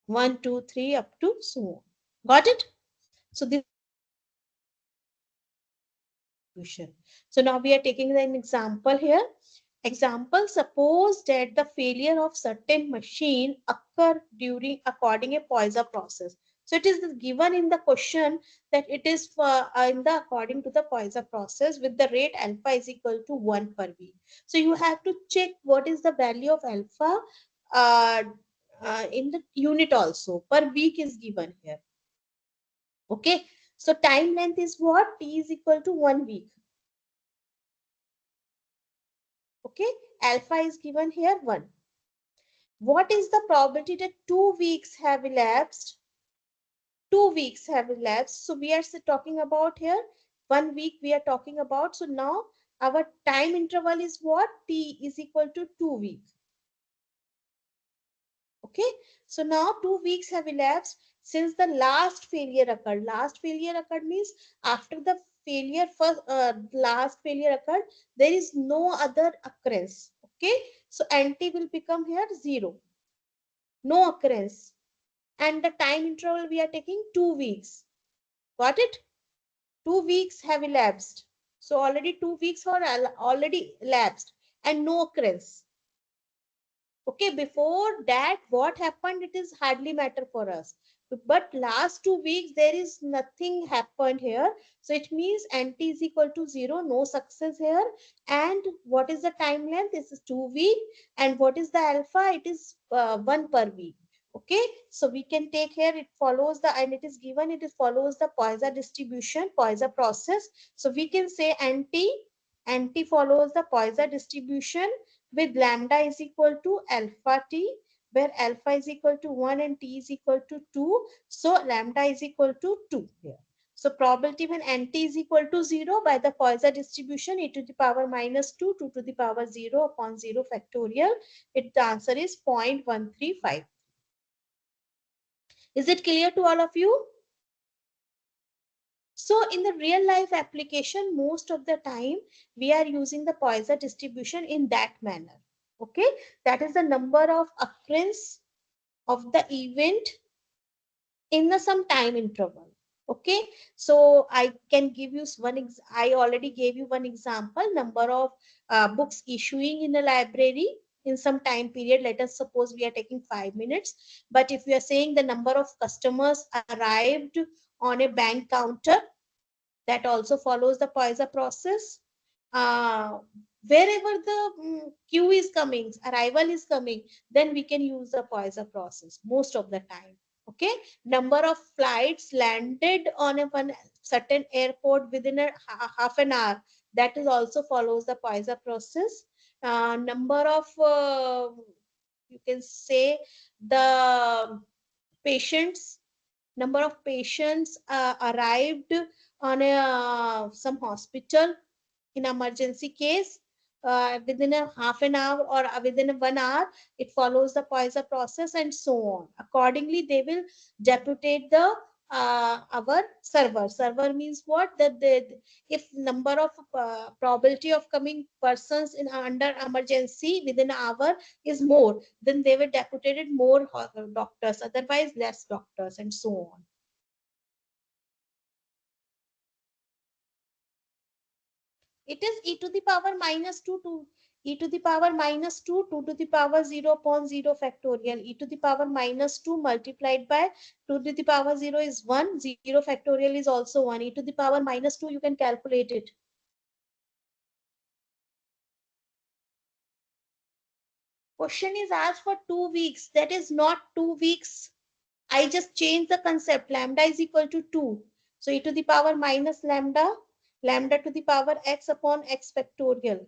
1, 2, 3 up to so on. Got it? So this solution. So now we are taking an example here. Example, suppose that the failure of certain machine occur during according a Poisson process. So it is given in the question that it is for in the according to the Poisson process with the rate alpha is equal to 1 per week. So you have to check what is the value of alpha uh, in the unit also. Per week is given here. Okay, so time length is what? T is equal to 1 week. Okay, alpha is given here 1. What is the probability that 2 weeks have elapsed? 2 weeks have elapsed. So we are talking about here 1 week we are talking about. So now our time interval is what? T is equal to 2 weeks. Okay, so now 2 weeks have elapsed since the last failure occurred. Last failure occurred means after the failure first last failure occurred, there is no other occurrence. Okay, so NT will become here 0, no occurrence, and the time interval we are taking 2 weeks. Got it? 2 weeks have elapsed. So already 2 weeks are already elapsed and no occurrence. Okay, before that, what happened, it is hardly matter for us. But last 2 weeks, there is nothing happened here. So it means NT is equal to 0, no success here. And what is the time length? This is 2 weeks. And what is the alpha? It is 1 per week. Okay, so we can take here, it follows the, and it is given, it is follows the Poisson distribution, Poisson process. So we can say NT follows the Poisson distribution with lambda is equal to alpha t, where alpha is equal to 1 and t is equal to 2. So lambda is equal to 2 here. So probability when nt is equal to 0 by the Poisson distribution, e to the power minus 2, 2 to the power 0 upon 0 factorial, the answer is 0.135. Is it clear to all of you? So in the real life application, most of the time we are using the Poisson distribution in that manner. Okay, that is the number of occurrence of the event in some time interval. Okay, so I can give you I already gave you one example, number of books issuing in a library in some time period. Let us suppose we are taking 5 minutes, but if we are saying the number of customers arrived on a bank counter, that also follows the Poisson process. Uh, Wherever the queue is coming, arrival is coming, then we can use the Poisson process most of the time. Okay, number of flights landed on a one certain airport within a half an hour, that is also follows the Poisson process. Number of you can say the patients, number of patients arrived on a some hospital in emergency case within a half an hour or within a 1 hour, it follows the Poisson process and so on. Accordingly, they will deputate the our server. Server means what? That they, if number of probability of coming persons in under emergency within an hour is more, then they will deputate more doctors. Otherwise, less doctors and so on. It is e to the power minus 2 to e to the power minus 2, 2 to the power 0 upon 0 factorial. E to the power minus 2 multiplied by 2 to the power 0 is 1. 0 factorial is also 1. E to the power minus 2, you can calculate it. Question is asked for 2 weeks. That is not 2 weeks. I just changed the concept. Lambda is equal to 2. So e to the power minus lambda, lambda to the power x upon x factorial.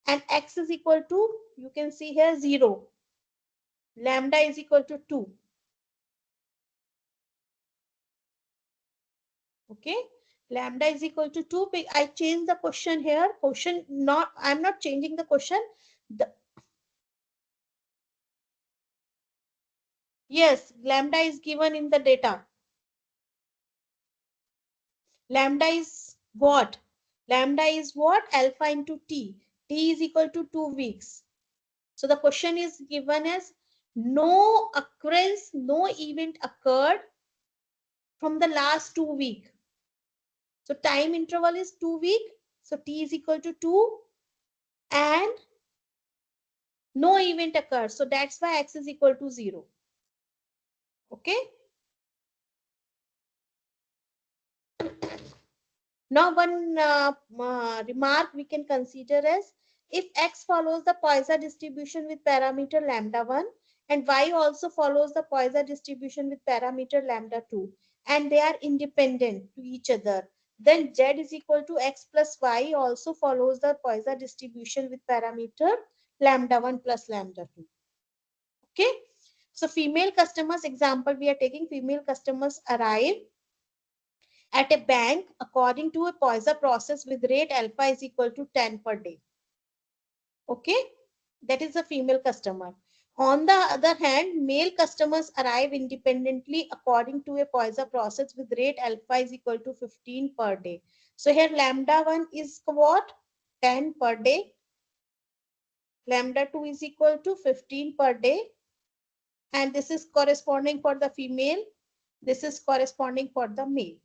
And x is equal to, you can see here, 0. Lambda is equal to 2. Okay, lambda is equal to 2. I changed the question here. Question not, I'm not changing the question. Yes, lambda is given in the data. Lambda is what? Lambda is what? Alpha into t. T is equal to 2 weeks. So the question is given as no occurrence, no event occurred from the last 2 weeks. So time interval is 2 weeks. So t is equal to 2 and no event occurs. So that's why x is equal to 0. Okay. Now one remark we can consider is, if x follows the Poisson distribution with parameter lambda 1 and y also follows the Poisson distribution with parameter lambda 2 and they are independent to each other, then z is equal to x plus y also follows the Poisson distribution with parameter lambda 1 plus lambda 2. Okay. So female customers example, we are taking female customers arrive at a bank according to a Poisson process with rate alpha is equal to 10 per day. Okay, that is a female customer. On the other hand, male customers arrive independently according to a Poisson process with rate alpha is equal to 15 per day. So here lambda 1 is what? 10 per day. Lambda 2 is equal to 15 per day. And this is corresponding for the female. This is corresponding for the male.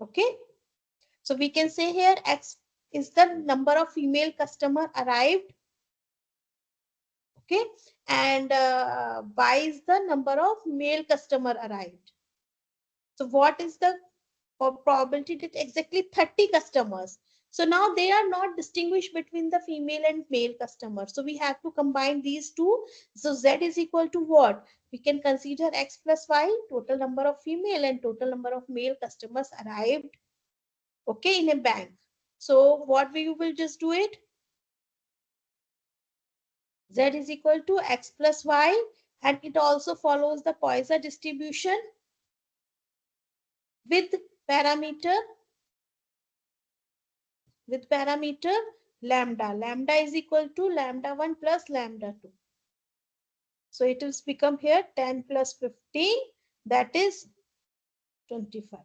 Okay. So we can say here X is the number of female customer arrived. Okay. And Y is the number of male customer arrived. So what is the probability that exactly 30 customers? So now they are not distinguished between the female and male customers. So we have to combine these two. So Z is equal to what? We can consider X plus Y, total number of female and total number of male customers arrived, okay, in a bank. So what we will just do it? Z is equal to X plus Y, and it also follows the Poisson distribution with parameter lambda. Lambda is equal to lambda 1 plus lambda 2. So it will become here 10 plus 15, that is 25.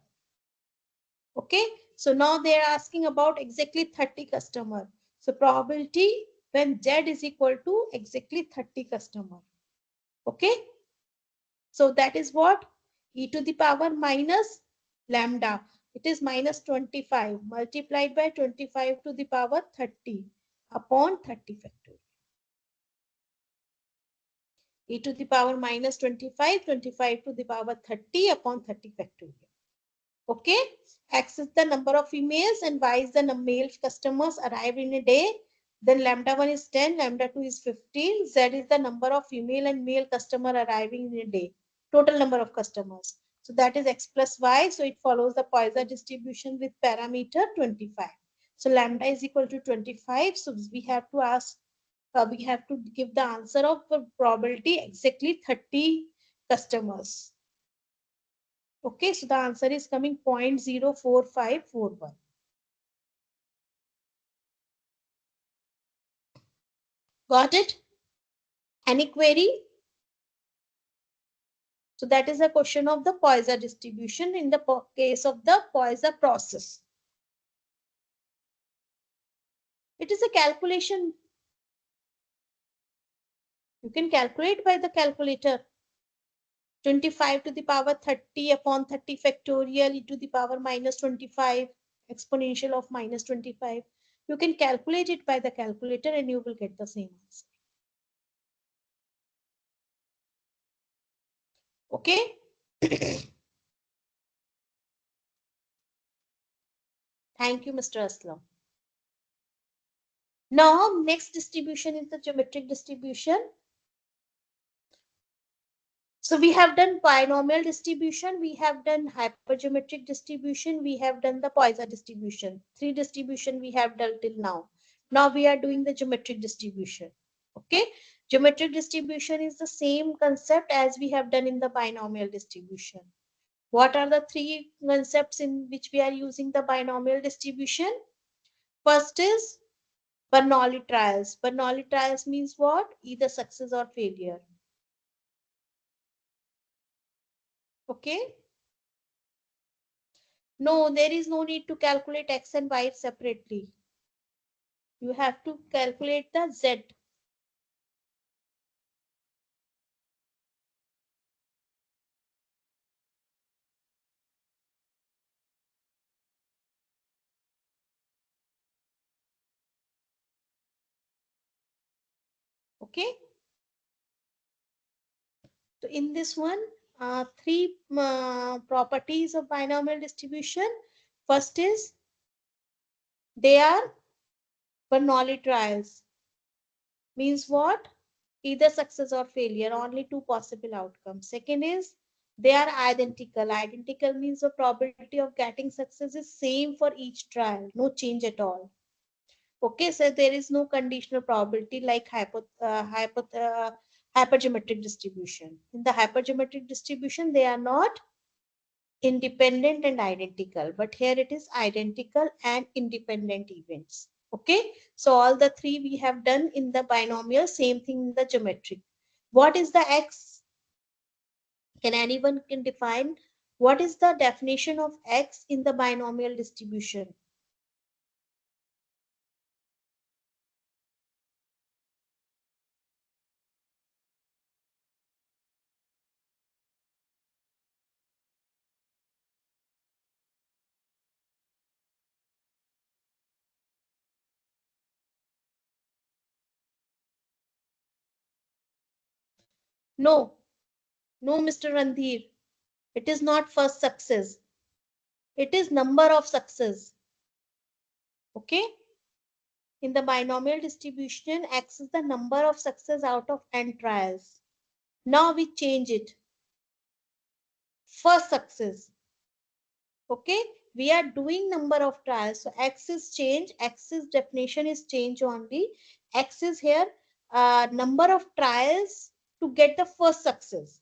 Okay. So now they are asking about exactly 30 customer. So probability when Z is equal to exactly 30 customer. Okay. So that is what? E to the power minus lambda. It is minus 25 multiplied by 25 to the power 30 upon 30 factorial. E to the power minus 25, 25 to the power 30 upon 30 factorial. Okay. X is the number of females and Y is the male customers arrived in a day. Then lambda 1 is 10, lambda 2 is 15. Z is the number of female and male customer arriving in a day. Total number of customers. So that is X plus Y. So it follows the Poisson distribution with parameter 25. So lambda is equal to 25. So we have to ask, we have to give the answer of the probability exactly 30 customers. Okay, so the answer is coming 0.04541. Got it? Any query? So that is a question of the Poisson distribution in the case of the Poisson process. It is a calculation. You can calculate by the calculator. 25 to the power 30 upon 30 factorial e to the power minus 25 exponential of minus 25. You can calculate it by the calculator and you will get the same answer. Okay. Thank you, Mr. Aslam. Now, next distribution is the geometric distribution. So we have done binomial distribution, we have done hypergeometric distribution, we have done the Poisson distribution. 3 distribution we have done till now. Now we are doing the geometric distribution. Okay. Geometric distribution is the same concept as we have done in the binomial distribution. What are the 3 concepts in which we are using the binomial distribution? First is Bernoulli trials. Bernoulli trials means what? Either success or failure. Okay. No, there is no need to calculate X and Y separately. You have to calculate the Z. Okay. So in this one, 3 properties of binomial distribution. First is they are Bernoulli trials. Means what? Either success or failure, only 2 possible outcomes. Second is they are identical. Identical means the probability of getting success is same for each trial, no change at all. Okay, so there is no conditional probability like hypergeometric distribution. In the hypergeometric distribution, they are not independent and identical, but here it is identical and independent events. Okay, so all the 3 we have done in the binomial, same thing in the geometric. What is the X? Can anyone can define what is the definition of X in the binomial distribution? No, no, Mr. Randhir. It is not first success. It is number of success. Okay. In the binomial distribution, X is the number of success out of n trials. Now we change it. First success. Okay. We are doing number of trials. So X is change. X's definition is change only. X is here number of trials to get the first success.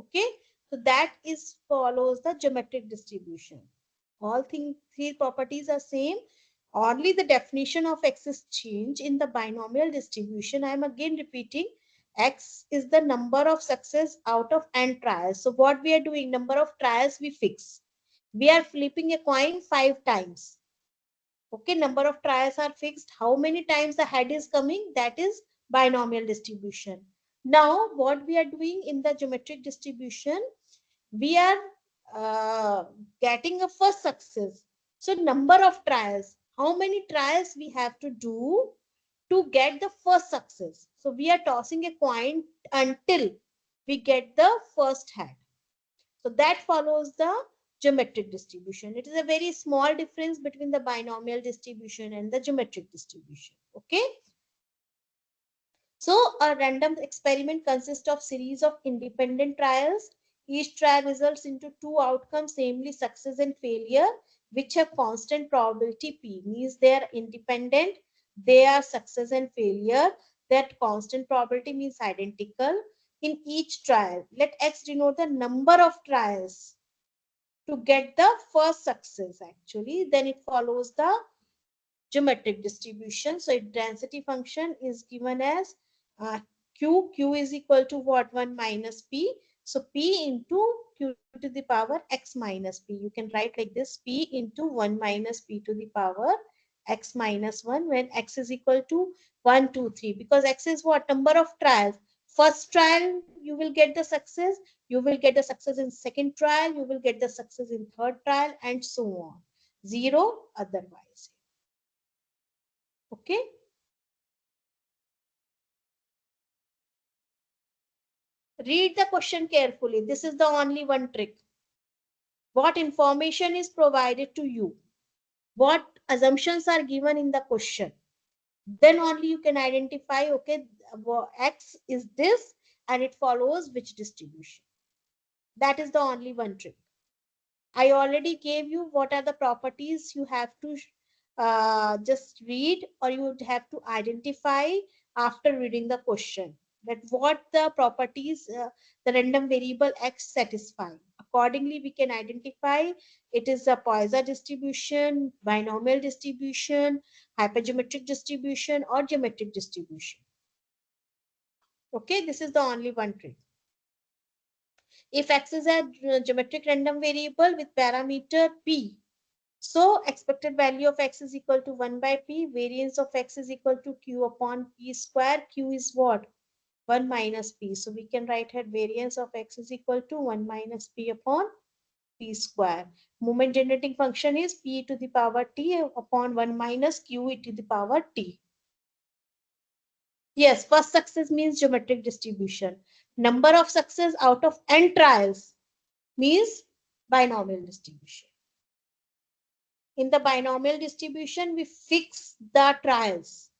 Okay. So that is follows the geometric distribution. All three properties are same. Only the definition of X is change in the binomial distribution. I am again repeating. X is the number of success out of n trials. So what we are doing, number of trials we fix. We are flipping a coin 5 times. Okay, number of trials are fixed. How many times the head is coming? That is binomial distribution. Now, what we are doing in the geometric distribution, we are uh, getting a first success. So, number of trials. How many trials we have to do to get the first success? So, we are tossing a coin until we get the first head. So that follows the geometric distribution. It is a very small difference between the binomial distribution and the geometric distribution. Okay. So a random experiment consists of series of independent trials. Each trial results into two outcomes, namely success and failure, which have constant probability P. Means they are independent, they are success and failure. That constant probability means identical in each trial. Let X denote the number of trials to get the first success actually. Then it follows the geometric distribution. So its density function is given as q is equal to what? 1 minus p. So p into q to the power x minus p. You can write like this: p into 1 minus p to the power x minus 1, when x is equal to 1, 2, 3. Because x is what? Number of trials. First trial you will get the success, you will get the success in second trial, you will get the success in third trial, and so on. Zero otherwise. Okay. Read the question carefully. This is the only one trick. What information is provided to you? What assumptions are given in the question? Then only you can identify, okay, X is this and it follows which distribution. That is the only one trick. I already gave you what are the properties you have to just read, or you would have to identify after reading the question, that what the properties the random variable X satisfy. Accordingly, we can identify it is a Poisson distribution, binomial distribution, hypergeometric distribution, or geometric distribution. Okay, this is the only one trick. If X is a geometric random variable with parameter P, so expected value of X is equal to 1 by P. Variance of X is equal to Q upon P square. Q is what? 1 minus P. So we can write here variance of X is equal to 1 minus P upon P square. Moment generating function is P to the power T upon 1 minus Q to the power T. Yes, first success means geometric distribution. Number of success out of n trials means binomial distribution. In the binomial distribution, we fix the trials.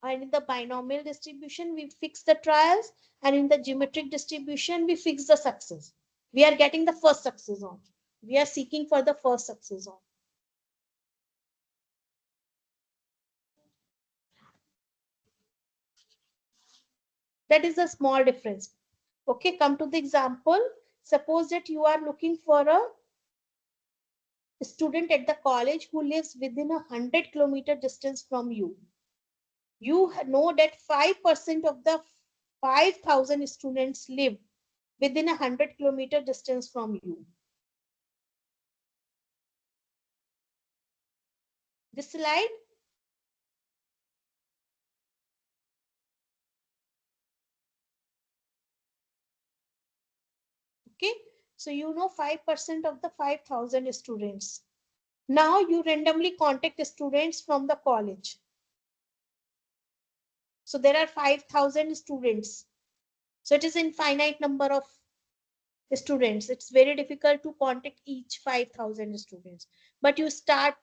And in the binomial distribution, we fix the trials. And in the geometric distribution, we fix the success. We are getting the first success on. We are seeking for the first success on. That is a small difference. Okay, come to the example. Suppose that you are looking for a student at the college who lives within 100-kilometer distance from you. You know that 5% of the 5,000 students live within 100-kilometer distance from you. This slide, okay, so you know 5% of the 5,000 students. Now you randomly contact students from the college. So there are 5,000 students. So it is infinite number of students. It's very difficult to contact each 5,000 students, but you start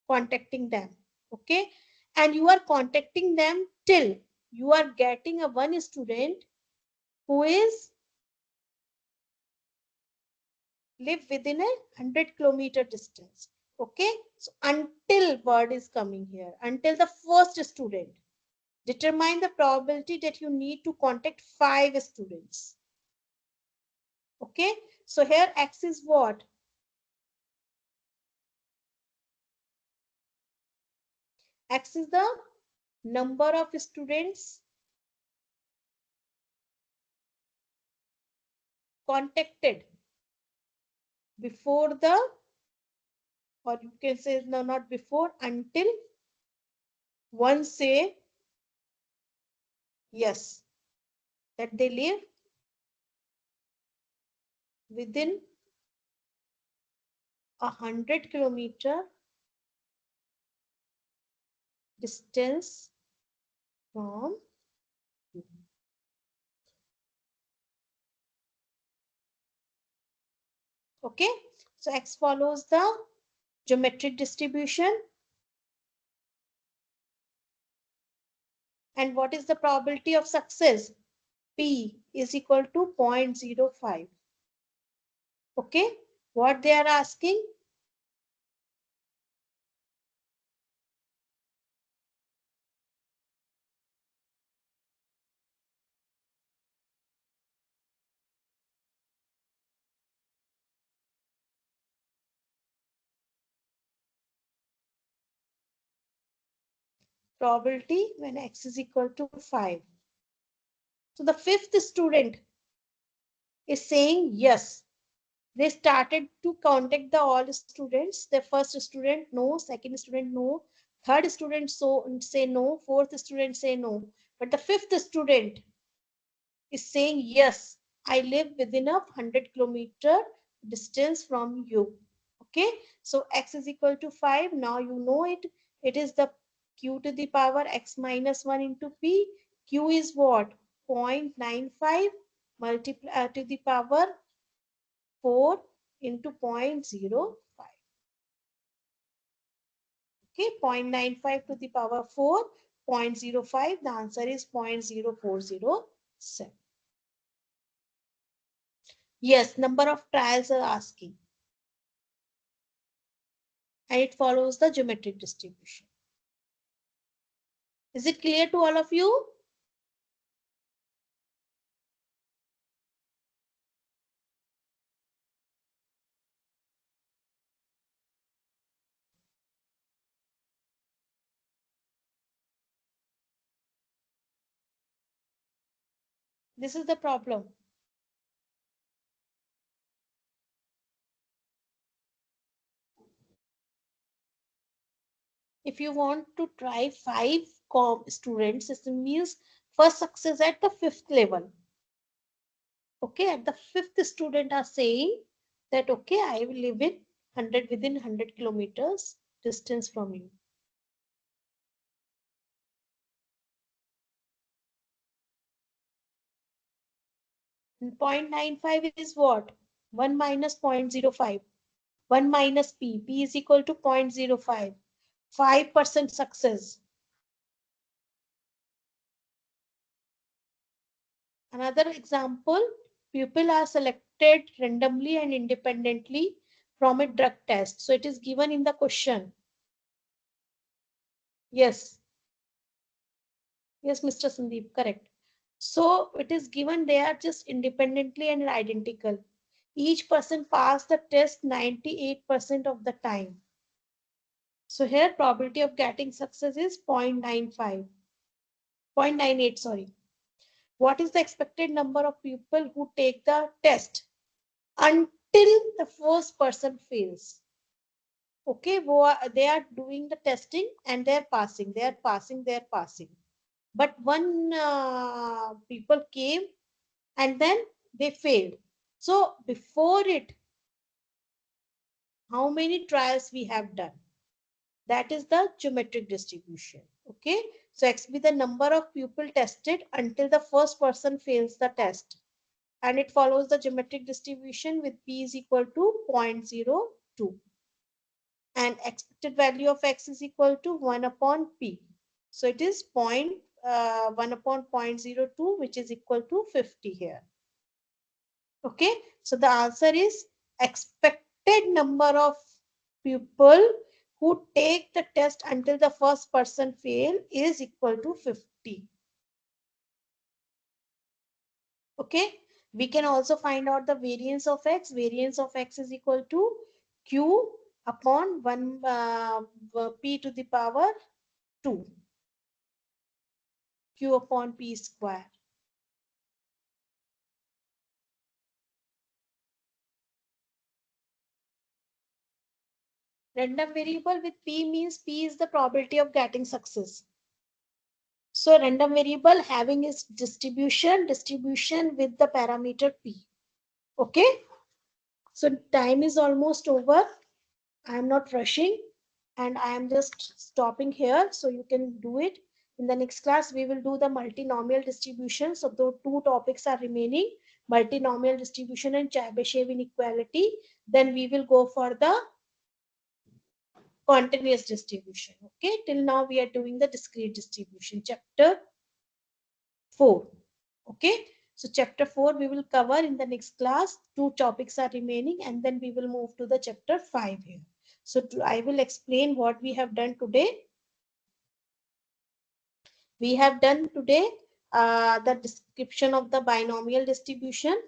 contacting them. Okay. And you are contacting them till you are getting a one student who is live within a 100-kilometer distance. Okay. So until word is coming here, until the first student, determine the probability that you need to contact 5 students. Okay. So here X is what? X is the number of students contacted before the, or you can say no, not before, until one say yes, that they live within 100-kilometer distance from you. Okay. So X follows the geometric distribution. And what is the probability of success? P is equal to 0.05. Okay. What they are asking? Probability when X is equal to 5. So the 5th student is saying yes. They started to contact the all students. The first student no, second student no, third student say no, fourth student say no. But the 5th student is saying yes, I live within a 100-kilometer distance from you. Okay. So X is equal to 5. Now you know it. It is the Q to the power X minus 1 into P. Q is what? 0.95 multiply to the power 4 into 0.05. Okay. 0.95 to the power 4, 0.05. The answer is 0.0407. Yes, number of trials are asking. And it follows the geometric distribution. Is it clear to all of you? This is the problem. If you want to try 5 students, it means first success at the 5th level. Okay, at the 5th student are saying that okay, I will live in 100 within 100 kilometers distance from you. And 0.95 is what? 1 minus 0.05. 1 minus P. P is equal to 0.05. 5% success. Another example, people are selected randomly and independently from a drug test. So it is given in the question. Yes. Yes, Mr. Sandeep, correct. So it is given they are just independently and identical. Each person passed the test 98% of the time. So here probability of getting success is 0.95. 0.98, sorry. What is the expected number of people who take the test until the first person fails? Okay, they are doing the testing and they're passing, they're passing. But one people came and then they failed. So before it, how many trials we have done? That is the geometric distribution. Okay, so X be the number of pupil tested until the first person fails the test. And it follows the geometric distribution with P is equal to 0.02. And expected value of X is equal to 1 upon P. So it is 1 upon 0.02, which is equal to 50 here. Okay, so the answer is expected number of people who take the test until the first person fail is equal to 50. Okay, we can also find out the variance of X. Variance of X is equal to Q upon 1 P to the power 2. Q upon P square. Random variable with P means P is the probability of getting success. So random variable having its distribution with the parameter P. Okay. So time is almost over. I am not rushing and I am just stopping here so you can do it. In the next class, we will do the multinomial distribution. So the two topics are remaining, multinomial distribution and Chebyshev inequality. Then we will go for the continuous distribution. Okay, till now we are doing the discrete distribution, chapter 4. Okay, so chapter 4 we will cover in the next class. Two topics are remaining and then we will move to the chapter 5 here. So I will explain what we have done today. We have done today the description of the binomial distribution.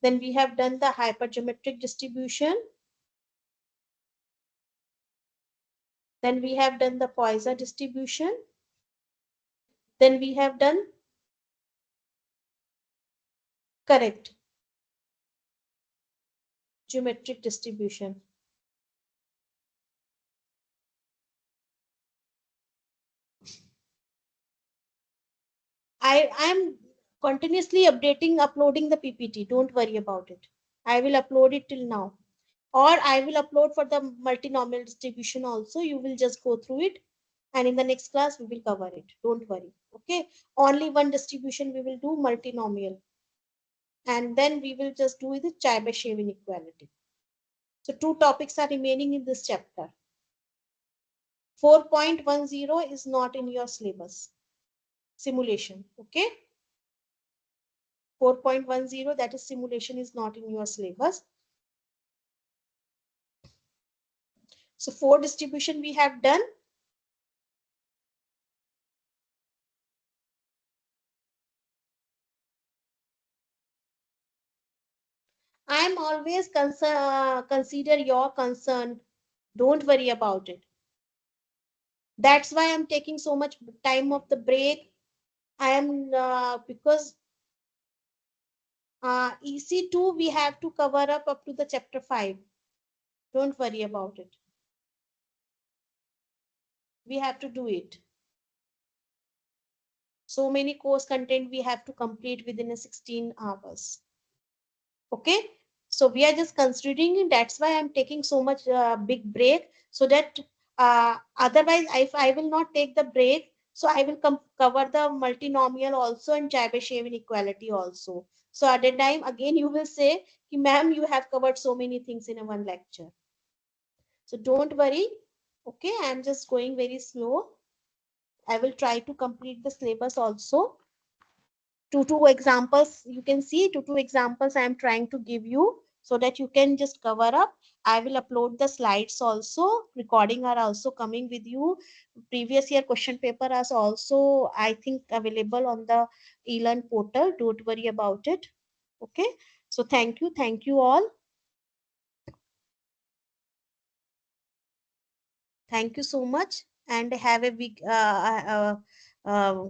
Then we have done the hypergeometric distribution. Then we have done the Poisson distribution. Then we have done correct geometric distribution. I am continuously uploading the PPT. Don't worry about it. I will upload it till now. Or I will upload for the multinomial distribution also. You will just go through it. And in the next class, we will cover it. Don't worry. Okay. Only one distribution we will do multinomial. And then we will just do the Chebyshev inequality. So two topics are remaining in this chapter. 4.10 is not in your syllabus. Simulation. Okay. 4.10, that is simulation, is not in your syllabus. So 4 distribution we have done. I am always consider your concern. Don't worry about it. That's why I'm taking so much time of the break. I am because EC2 we have to cover up to the chapter 5. Don't worry about it. We have to do it. So many course content we have to complete within a 16 hours. Okay, so we are just considering, that's why I'm taking so much big break, so that otherwise if I will not take the break, so I will cover the multinomial also and Chebyshev inequality also. So at that time again you will say, ma'am, you have covered so many things in a one lecture. So don't worry. Okay, I'm just going very slow. I will try to complete the syllabus also. Two examples you can see, two examples I am trying to give you so that you can just cover up. I will upload the slides also. Recording are also coming with you. Previous year question paper is also, I think, available on the elearn portal. Don't worry about it. Okay, so thank you all. Thank you so much and have a big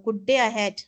good day ahead.